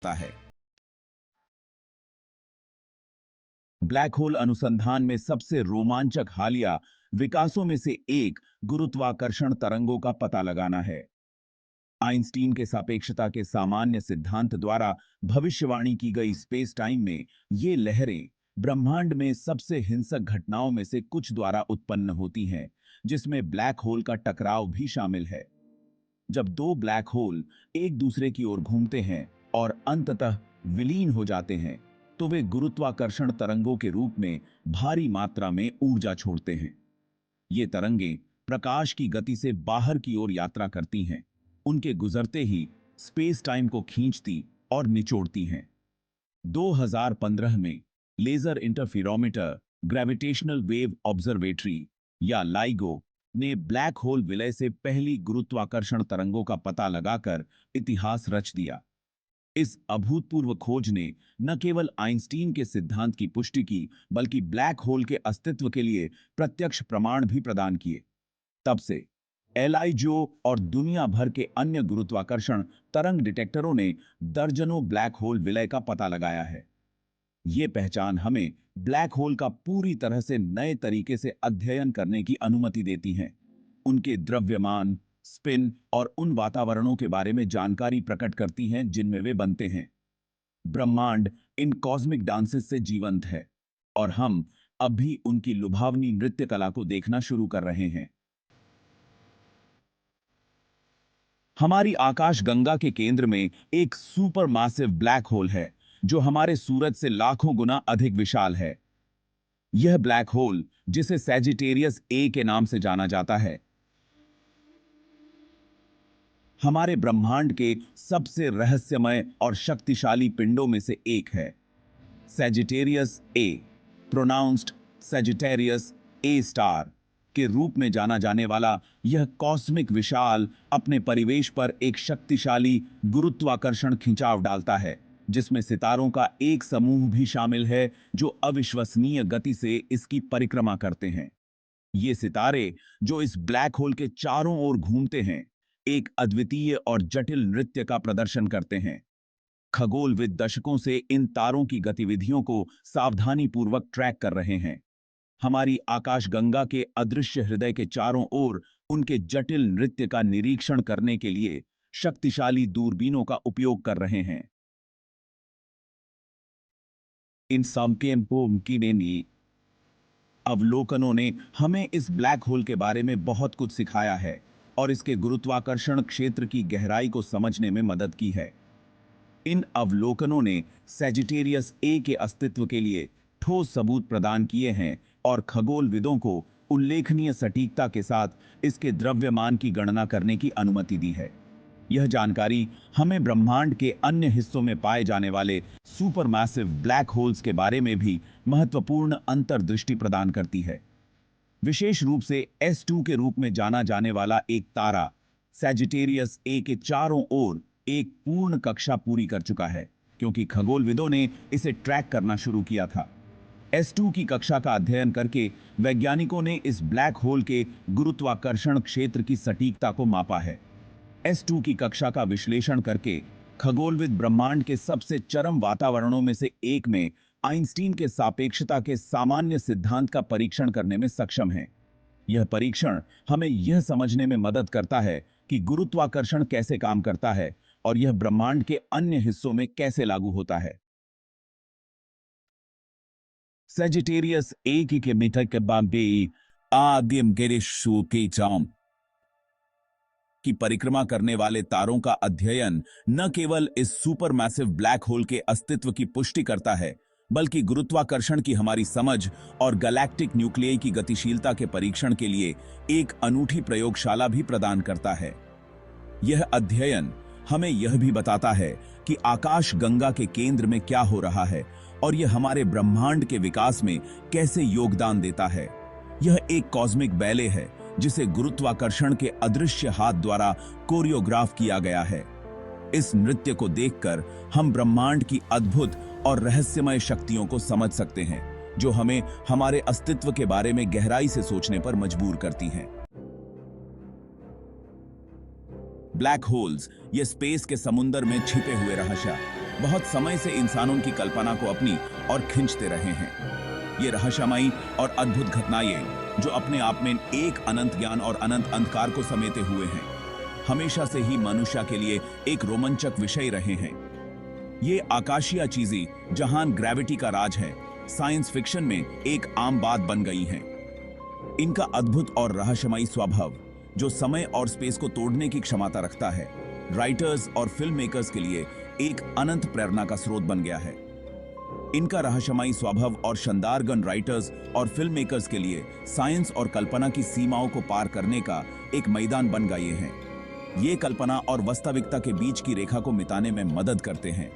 है। ब्लैक होल अनुसंधान में सबसे रोमांचक हालिया विकासों में से एक गुरुत्वाकर्षण तरंगों का पता लगाना है। आइंस्टीन के सापेक्षता के सामान्य सिद्धांत द्वारा भविष्यवाणी की गई स्पेस टाइम में ये लहरें ब्रह्मांड में सबसे हिंसक घटनाओं में से कुछ द्वारा उत्पन्न होती हैं, जिसमें ब्लैक होल का टकराव भी शामिल है। जब दो ब्लैक होल एक दूसरे की ओर घूमते हैं और अंततः विलीन हो जाते हैं, तो वे गुरुत्वाकर्षण तरंगों के रूप में भारी मात्रा में ऊर्जा छोड़ते हैं। ये तरंगें प्रकाश की गति से बाहर की ओर यात्रा करती हैं, उनके गुजरते ही स्पेस टाइम को खींचती और निचोड़ती हैं। 2015 में laser interferometer gravitational wave observatory या लाइगो ने ब्लैक होल विलय से पहली गुरुत्वाकर्षण तरंगों का पता लगाकर इतिहास रच दिया। इस अभूतपूर्व खोज ने न केवल आइंस्टीन के सिद्धांत की पुष्टि की, बल्कि ब्लैक होल के अस्तित्व के लिए प्रत्यक्ष प्रमाण भी प्रदान किए। तब से एलआईजो और दुनिया भर के अन्य गुरुत्वाकर्षण तरंग डिटेक्टरों ने दर्जनों ब्लैक होल विलय का पता लगाया है। ये पहचान हमें ब्लैक होल का पूरी तरह से नए तरीके से अध्ययन करने की अनुमति देती है। उनके द्रव्यमान, स्पिन और उन वातावरणों के बारे में जानकारी प्रकट करती हैं जिनमें वे बनते हैं। ब्रह्मांड इन कॉस्मिक डांसेस से जीवंत है और हम अब भी उनकी लुभावनी नृत्य कला को देखना शुरू कर रहे हैं। हमारी आकाश गंगा के केंद्र में एक सुपर मासिव ब्लैक होल है, जो हमारे सूरज से लाखों गुना अधिक विशाल है। यह ब्लैक होल, जिसे सैजिटेरियस ए के नाम से जाना जाता है, हमारे ब्रह्मांड के सबसे रहस्यमय और शक्तिशाली पिंडों में से एक है। Sagittarius A, pronounced Sagittarius A star के रूप में जाना जाने वाला यह कॉस्मिक विशाल अपने परिवेश पर एक शक्तिशाली गुरुत्वाकर्षण खिंचाव डालता है, जिसमें सितारों का एक समूह भी शामिल है जो अविश्वसनीय गति से इसकी परिक्रमा करते हैं। ये सितारे, जो इस ब्लैक होल के चारों ओर घूमते हैं, एक अद्वितीय और जटिल नृत्य का प्रदर्शन करते हैं। खगोलविद दशकों से इन तारों की गतिविधियों को सावधानीपूर्वक ट्रैक कर रहे हैं। हमारी आकाशगंगा के अदृश्य हृदय के चारों ओर उनके जटिल नृत्य का निरीक्षण करने के लिए शक्तिशाली दूरबीनों का उपयोग कर रहे हैं। इन की अवलोकनों ने हमें इस ब्लैक होल के बारे में बहुत कुछ सिखाया है और इसके गुरुत्वाकर्षण क्षेत्र की गहराई को समझने में मदद की है। इन अवलोकनों ने सैजिटेरियस ए के अस्तित्व के लिए ठोस सबूत प्रदान किए हैं और खगोलविदों को उल्लेखनीय सटीकता के साथ इसके द्रव्यमान की गणना करने की अनुमति दी है। यह जानकारी हमें ब्रह्मांड के अन्य हिस्सों में पाए जाने वाले सुपरमैसिव ब्लैक होल्स के बारे में भी महत्वपूर्ण अंतर्दृष्टि प्रदान करती है। विशेष रूप से S2 के रूप में जाना जाने वाला एक तारा सैजिटेरियस ए के चारों ओर एक पूर्ण कक्षा पूरी कर चुका है, क्योंकि खगोलविदों ने इसे ट्रैक करना शुरू किया था। S2 की कक्षा का अध्ययन करके वैज्ञानिकों ने इस ब्लैक होल के गुरुत्वाकर्षण क्षेत्र की सटीकता को मापा है। S2 की कक्षा का विश्लेषण करके खगोलविद ब्रह्मांड के सबसे चरम वातावरणों में से एक में आइंस्टीन के सापेक्षता के सामान्य सिद्धांत का परीक्षण करने में सक्षम हैं। यह परीक्षण हमें यह समझने में मदद करता है कि गुरुत्वाकर्षण कैसे काम करता है और यह ब्रह्मांड के अन्य हिस्सों में कैसे लागू होता है। सैजिटेरियस ए की मिथक बाबे आदिम गेरिशु के जाम की परिक्रमा करने वाले तारों का अध्ययन न केवल इस सुपरमैसिव ब्लैक होल के अस्तित्व की पुष्टि करता है, बल्कि गुरुत्वाकर्षण की हमारी समझ और गैलेक्टिक न्यूक्लियई की गतिशीलता के परीक्षण के लिए एक अनूठी प्रयोगशाला भी प्रदान करता है। यह अध्ययन हमें यह भी बताता है कि आकाश गंगा के केंद्र में क्या हो रहा है और यह हमारे ब्रह्मांड के विकास में कैसे योगदान देता है। यह एक कॉस्मिक बैले है जिसे गुरुत्वाकर्षण के अदृश्य हाथ द्वारा कोरियोग्राफ किया गया है। इस नृत्य को देखकर हम ब्रह्मांड की अद्भुत और रहस्यमय शक्तियों को समझ सकते हैं, जो हमें हमारे अस्तित्व के बारे में गहराई से सोचने पर मजबूर करती हैं। ब्लैक होल्स, ये स्पेस के समुंदर में छिपे हुए रहस्य बहुत समय से इंसान उनकी कल्पना को अपनी और खींचते रहे हैं। ये रहस्यमयी और अद्भुत घटनाएं जो अपने आप में एक अनंत ज्ञान और अनंत अंधकार को समेटे हुए हैं, हमेशा से ही मनुष्य के लिए एक रोमांचक विषय रहे हैं। ये आकाशीय चीजें जहां ग्रेविटी का राज है, साइंस फिक्शन में एक आम बात बन गई हैं। इनका अद्भुत और रहस्यमयी स्वभाव जो समय और स्पेस को तोड़ने की क्षमता रखता है, राइटर्स और फिल्म मेकर्स के लिए एक अनंत प्रेरणा का स्रोत बन गया है। इनका रहस्यमयी स्वभाव और शानदार गन राइटर्स और फिल्म मेकर्स के लिए साइंस और कल्पना की सीमाओं को पार करने का एक मैदान बन गए हैं। ये कल्पना और वास्तविकता के बीच की रेखा को मिटाने में मदद करते हैं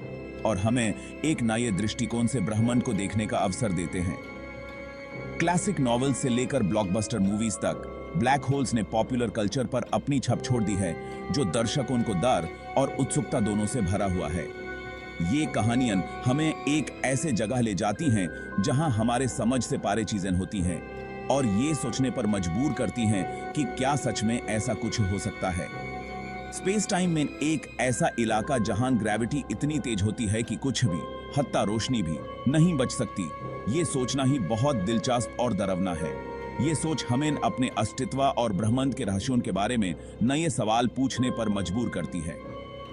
और हमें एक नए दृष्टिकोण से ब्रह्मांड को देखने का अवसर देते हैं। क्लासिक नॉवेल से लेकर ब्लॉकबस्टर मूवीज तक ब्लैक होल्स ने पॉपुलर कल्चर पर अपनी छाप छोड़ दी है, जो दर्शकों को डर और उत्सुकता दोनों से भरा हुआ है। ये कहानियां हमें एक ऐसे जगह ले जाती हैं जहां हमारे समझ से पारे चीजें होती हैं और ये सोचने पर मजबूर करती हैं कि क्या सच में ऐसा कुछ हो सकता है। स्पेस टाइम में एक ऐसा इलाका जहां ग्रेविटी इतनी तेज होती है कि कुछ भी, हत्ता रोशनी भी नहीं बच सकती, ये सोचना ही बहुत दिलचस्प और डरावना है। ये सोच हमें अपने अस्तित्व और ब्रह्मांड के रहस्यों के बारे में नए सवाल पूछने पर मजबूर करती है।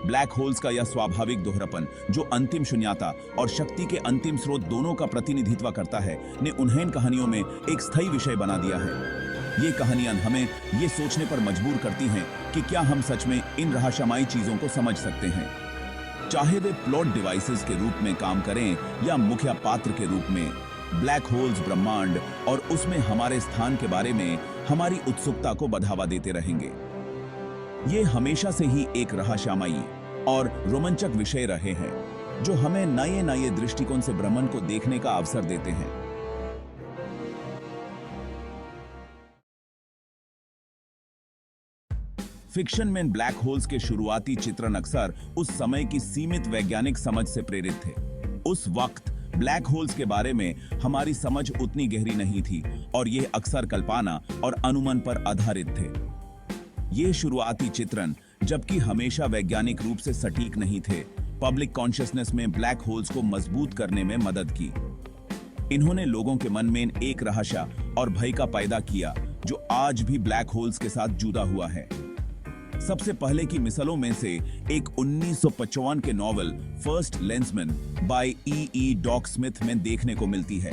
ब्लैक होल्स का यह स्वाभाविक दोहरापन जो अंतिम शून्यता और शक्ति के अंतिम स्रोत दोनों का प्रतिनिधित्व करता है, ने उन्हें कहानियों में एक स्थायी विषय बना दिया है। ये कहानियां हमें ये सोचने पर मजबूर करती हैं कि क्या हम सच में इन रहस्यमयी चीजों को समझ सकते हैं, चाहे वे प्लॉट डिवाइसेस के रूप में काम करें या मुख्य पात्र के रूप में। ब्लैक होल्स ब्रह्मांड और उसमें हमारे स्थान के बारे में हमारी उत्सुकता को बढ़ावा देते रहेंगे। ये हमेशा से ही एक रहस्यमयी और रोमांचक विषय रहे हैं जो हमें नए नए दृष्टिकोण से ब्रह्मांड को देखने का अवसर देते हैं। फिक्शन में ब्लैक होल्स के शुरुआती चित्रण अक्सर उस समय की सीमित वैज्ञानिक समझ से प्रेरित थे। उस वक्त ब्लैक होल्स के बारे में हमारी समझ उतनी गहरी नहीं थी और ये अक्सर कल्पना और अनुमान पर आधारित थे। ये शुरुआती चित्रण, जबकि हमेशा वैज्ञानिक रूप से सटीक नहीं थे, पब्लिक कॉन्शियसनेस में ब्लैक होल्स को मजबूत करने में मदद की। इन्होंने लोगों के मन में एक रहस्य और भय का पैदा किया जो आज भी ब्लैक होल्स के साथ जुड़ा हुआ है। सबसे पहले की मिसालों में से एक 1955 के नॉवेल फर्स्ट लेंसमैन बाय ई डॉक स्मिथ में देखने को मिलती है।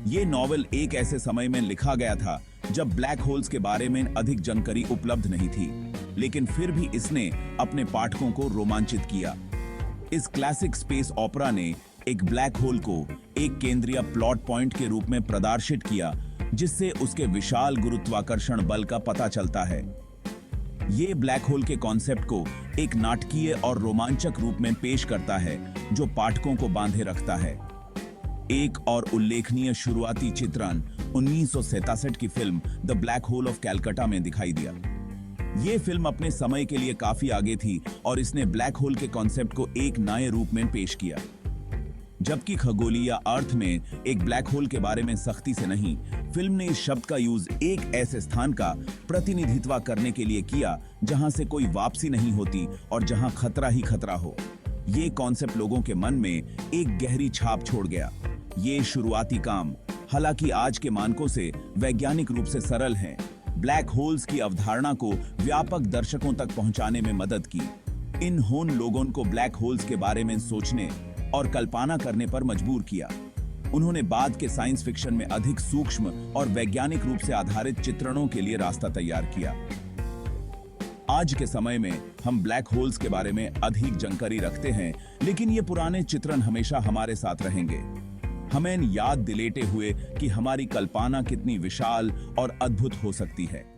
ये नॉवेल एक ऐसे समय में लिखा गया था जब ब्लैक होल्स के बारे में अधिक जानकारी उपलब्ध नहीं थी, लेकिन फिर भी इसने अपने पाठकों को रोमांचित किया। इस क्लासिक स्पेस ओपेरा ने एक ब्लैक होल को एक केंद्रीय प्लॉट पॉइंट के रूप में प्रदर्शित किया, जिससे उसके विशाल गुरुत्वाकर्षण बल का पता चलता है। ये ब्लैक होल के कॉन्सेप्ट को एक नाटकीय और रोमांचक रूप में पेश करता है जो पाठकों को बांधे रखता है। एक और उल्लेखनीय शुरुआती चित्रण 1967 की film the black hole of Calcutta में दिखाई दिया। ये फिल्म अपने समय के लिए काफी आगे थी और इसने ब्लैक होल के कॉन्सेप्ट को एक नए रूप में पेश किया। जबकि खगोलीय अर्थ में एक ब्लैक होल के बारे में सख्ती से नहीं, फिल्म ने इस शब्द का यूज एक ऐसे स्थान का प्रतिनिधित्व करने के लिए किया जहां से कोई वापसी नहीं होती और जहां खतरा ही खतरा हो। ये कॉन्सेप्ट लोगों के मन में एक गहरी छाप छोड़ गया। ये शुरुआती काम, हालांकि आज के मानकों से वैज्ञानिक रूप से सरल है, ब्लैक होल्स की अवधारणा को व्यापक दर्शकों तक पहुंचाने में मदद की। इन लोगों को ब्लैक होल्स के बारे में सोचने और कल्पना करने पर मजबूर किया। उन्होंने बाद के साइंस फिक्शन में अधिक सूक्ष्म और वैज्ञानिक रूप से आधारित चित्रणों के लिए रास्ता तैयार किया। आज के समय में हम ब्लैक होल्स के बारे में अधिक जानकारी रखते हैं, लेकिन ये पुराने चित्रण हमेशा हमारे साथ रहेंगे, हमें याद दिलाते हुए कि हमारी कल्पना कितनी विशाल और अद्भुत हो सकती है।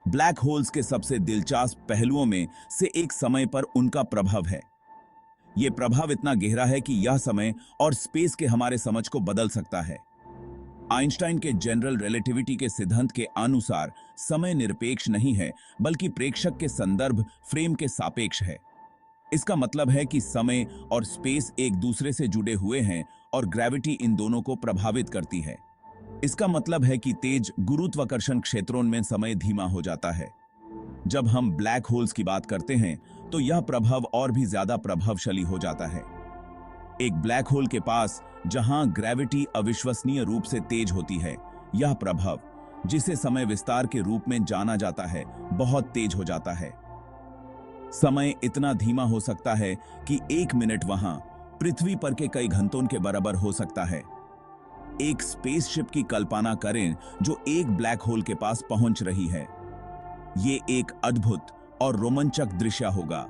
ब्लैक होल्स के सबसे दिलचस्प पहलुओं में से एक समय पर उनका प्रभाव है। यह प्रभाव इतना गहरा है कि यह समय और स्पेस के हमारे समझ को बदल सकता है। आइंस्टाइन के जनरल रिलेटिविटी के सिद्धांत के अनुसार समय निरपेक्ष नहीं है, बल्कि प्रेक्षक के संदर्भ फ्रेम के सापेक्ष है। इसका मतलब है कि समय और स्पेस एक दूसरे से जुड़े हुए हैं और ग्रेविटी इन दोनों को प्रभावित करती है। इसका मतलब है कि तेज गुरुत्वाकर्षण क्षेत्रों में समय धीमा हो जाता है। जब हम ब्लैक होल्स की बात करते हैं तो यह प्रभाव और भी ज्यादा प्रभावशाली हो जाता है। एक ब्लैक होल के पास जहां ग्रेविटी अविश्वसनीय रूप से तेज होती है, यह प्रभाव, जिसे समय विस्तार के रूप में जाना जाता है, बहुत तेज हो जाता है। समय इतना धीमा हो सकता है कि 1 मिनट वहां पृथ्वी पर के कई घंटों के बराबर हो सकता है। एक स्पेसशिप की कल्पना करें जो एक ब्लैक होल के पास पहुंच रही है। ये एक अद्भुत और रोमांचक दृश्य होगा।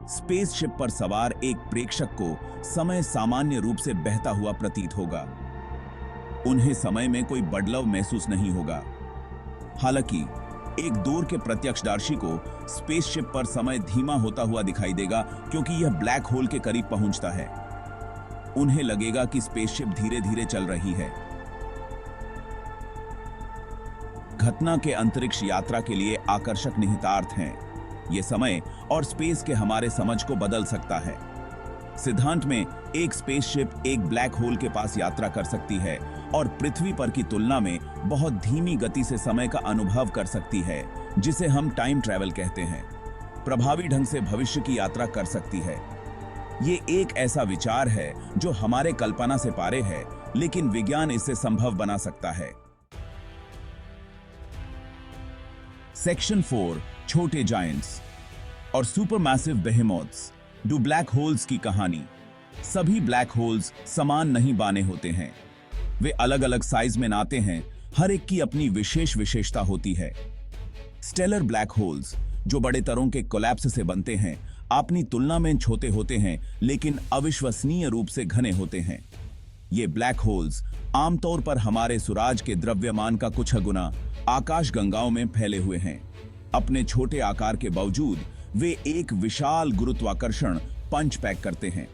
स्पेसशिप पर सवार एक प्रेक्षक को समय सामान्य रूप से बहता हुआ प्रतीत होगा। उन्हें समय में कोई बदलाव महसूस नहीं होगा। हालांकि एक दूर के प्रत्यक्षदर्शी को स्पेसशिप पर समय धीमा होता हुआ दिखाई देगा क्योंकि यह ब्लैक होल के करीब पहुंचता है। उन्हें लगेगा कि स्पेसशिप धीरे धीरे चल रही है। घटना के अंतरिक्ष यात्रा के लिए आकर्षक निहितार्थ हैं। यह समय और स्पेस के हमारे समझ को बदल सकता है। सिद्धांत में एक स्पेसशिप एक ब्लैक होल के पास यात्रा कर सकती है और पृथ्वी पर की तुलना में बहुत धीमी गति से समय का अनुभव कर सकती है, जिसे हम टाइम ट्रैवल कहते हैं। प्रभावी ढंग से भविष्य की यात्रा कर सकती है। ये एक ऐसा विचार है जो हमारे कल्पना से पारे है, लेकिन विज्ञान इसे संभव बना सकता है। सेक्शन 4, छोटे जायंट्स और सुपरमैसिव बेहेमोथ्स, डू ब्लैक होल्स की कहानी। सभी ब्लैक होल्स समान नहीं बने होते हैं। वे अलग अलग साइज में आते हैं। हर एक की अपनी विशेष विशेषता होती है। स्टेलर ब्लैक होल्स, जो बड़े तारों के कोलैप्स से बनते हैं, अपनी तुलना में छोटे होते हैं लेकिन अविश्वसनीय रूप से घने होते हैं। ये ब्लैक होल्स आमतौर पर हमारे सूरज के द्रव्यमान का कुछ गुना आकाशगंगाओं में फैले हुए हैं। अपने छोटे आकार के बावजूद वे एक विशाल गुरुत्वाकर्षण पंच पैक करते हैं।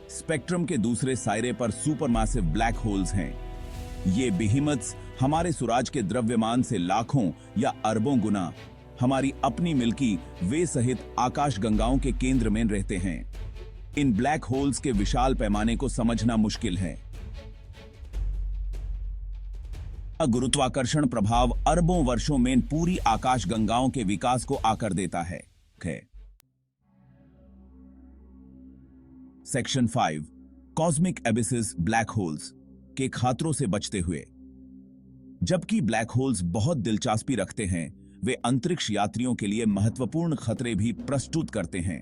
स्पेक्ट्रम के दूसरे सायरे पर सुपरमैसिव ब्लैक होल्स हैं। ये बिहीमथ्स हमारे सूरज के द्रव्यमान से लाखों या अरबों गुना हमारी अपनी मिल्की वे सहित आकाशगंगाओं के केंद्र में रहते हैं। इन ब्लैक होल्स के विशाल पैमाने को समझना मुश्किल है। गुरुत्वाकर्षण प्रभाव अरबों वर्षों में पूरी आकाशगंगाओं के विकास को आकर देता है। सेक्शन 5, कॉस्मिक एबिसिस ब्लैक होल्स के खतरों से बचते हुए। जबकि ब्लैक होल्स बहुत दिलचस्पी रखते हैं, वे अंतरिक्ष यात्रियों के लिए महत्वपूर्ण खतरे भी प्रस्तुत करते हैं।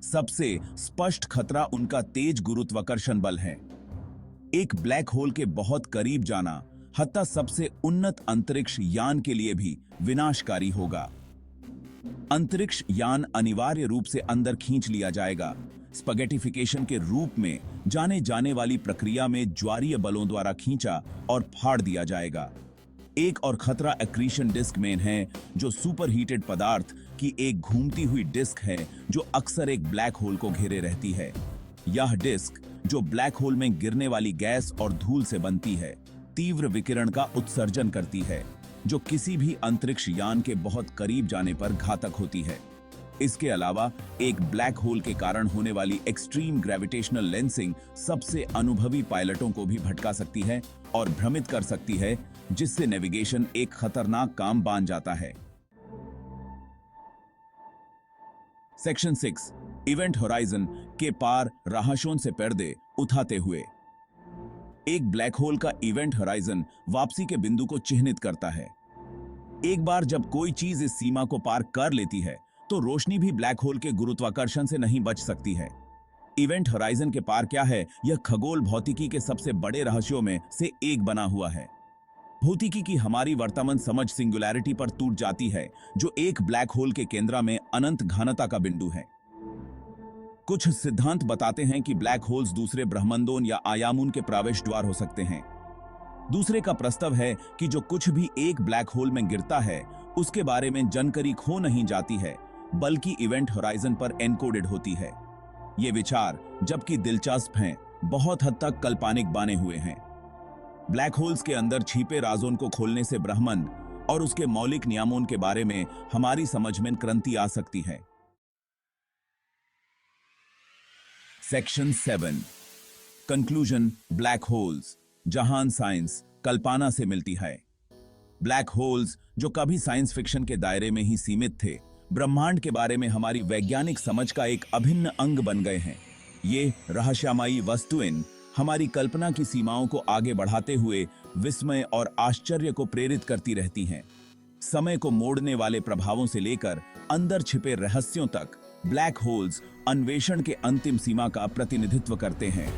सबसे स्पष्ट खतरा उनका तेज गुरुत्वाकर्षण बल है। एक ब्लैक होल के बहुत करीब जाना हत्ता सबसे उन्नत अंतरिक्ष यान के लिए भी विनाशकारी होगा। अंतरिक्ष यान अनिवार्य रूप से अंदर खींच लिया जाएगा। स्पगेटिफिकेशन के रूप में जाने जाने वाली प्रक्रिया में ज्वारीय बलों द्वारा खींचा और फाड़ दिया जाएगा। एक और खतरा एक्रीशन डिस्क में है, जो सुपरहीटेड पदार्थ की एक घूमती हुई डिस्क है जो अक्सर एक ब्लैक होल को घेरे रहती है। यह डिस्क, जो ब्लैक होल में गिरने वाली गैस और धूल से बनती है, तीव्र विकिरण का उत्सर्जन करती है, जो किसी भी अंतरिक्ष यान के बहुत करीब जाने पर घातक होती है। इसके अलावा एक ब्लैक होल के कारण होने वाली एक्सट्रीम ग्रेविटेशनल लेंसिंग सबसे अनुभवी पायलटों को भी भटका सकती है और भ्रमित कर सकती है, जिससे नेविगेशन एक खतरनाक काम बन जाता है। सेक्शन 6, इवेंट होराइजन के पार रहस्यों से पर्दे उठाते हुए। एक ब्लैक होल का इवेंट होराइजन वापसी के बिंदु को चिन्हित करता है। एक बार जब कोई चीज इस सीमा को पार कर लेती है, तो रोशनी भी ब्लैक होल के गुरुत्वाकर्षण से नहीं बच सकती है। इवेंट होराइजन के पार क्या है, यह खगोल भौतिकी के सबसे बड़े रहस्यों में से एक बना हुआ है। भौतिकी की हमारी वर्तमान समझ सिंगुलैरिटी पर टूट जाती है, जो एक ब्लैक होल के केंद्र में अनंत घनता का बिंदु है। कुछ सिद्धांत बताते हैं कि ब्लैक होल्स दूसरे ब्रह्मांडों या आयामों के प्रवेश द्वार हो सकते हैं। दूसरे का प्रस्ताव है कि जो कुछ भी एक ब्लैक होल में गिरता है, उसके बारे में जानकारी खो नहीं जाती है, बल्कि इवेंट होराइजन पर एनकोडेड होती है। ये विचार, जबकि दिलचस्प हैं, बहुत हद तक काल्पनिक बने हुए हैं। ब्लैक होल्स के अंदर छिपे राजों को खोलने से ब्रह्मांड और उसके मौलिक नियमों के बारे में हमारी समझ में क्रांति आ सकती है। सेक्शन 7, कंक्लूजन ब्लैक होल्स, जहां साइंस कल्पना से मिलती है। ब्लैक होल्स, जो कभी साइंस फिक्शन के दायरे में ही सीमित थे, ब्रह्मांड के बारे में हमारी वैज्ञानिक समझ का एक अभिन्न अंग बन गए हैं। ये रहस्यमयी वस्तुएं हमारी कल्पना की सीमाओं को आगे बढ़ाते हुए विस्मय और आश्चर्य को प्रेरित करती रहती हैं। समय को मोड़ने वाले प्रभावों से लेकर अंदर छिपे रहस्यों तक ब्लैक होल्स अन्वेषण के अंतिम सीमा का प्रतिनिधित्व करते हैं।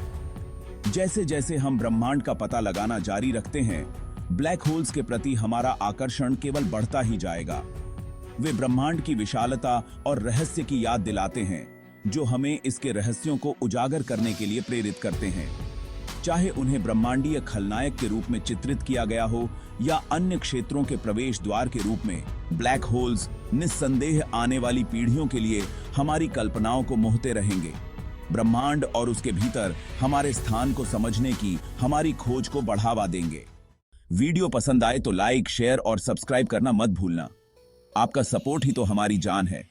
जैसे जैसे हम ब्रह्मांड का पता लगाना जारी रखते हैं, ब्लैक होल्स के प्रति हमारा आकर्षण केवल बढ़ता ही जाएगा। वे ब्रह्मांड की विशालता और रहस्य की याद दिलाते हैं, जो हमें इसके रहस्यों को उजागर करने के लिए प्रेरित करते हैं। चाहे उन्हें ब्रह्मांडीय खलनायक के रूप में चित्रित किया गया हो या अन्य क्षेत्रों के प्रवेश द्वार के रूप में, ब्लैक होल्स निस्संदेह आने वाली पीढ़ियों के लिए हमारी कल्पनाओं को मोहते रहेंगे। ब्रह्मांड और उसके भीतर हमारे स्थान को समझने की हमारी खोज को बढ़ावा देंगे। वीडियो पसंद आए तो लाइक, शेयर और सब्सक्राइब करना मत भूलना। आपका सपोर्ट ही तो हमारी जान है।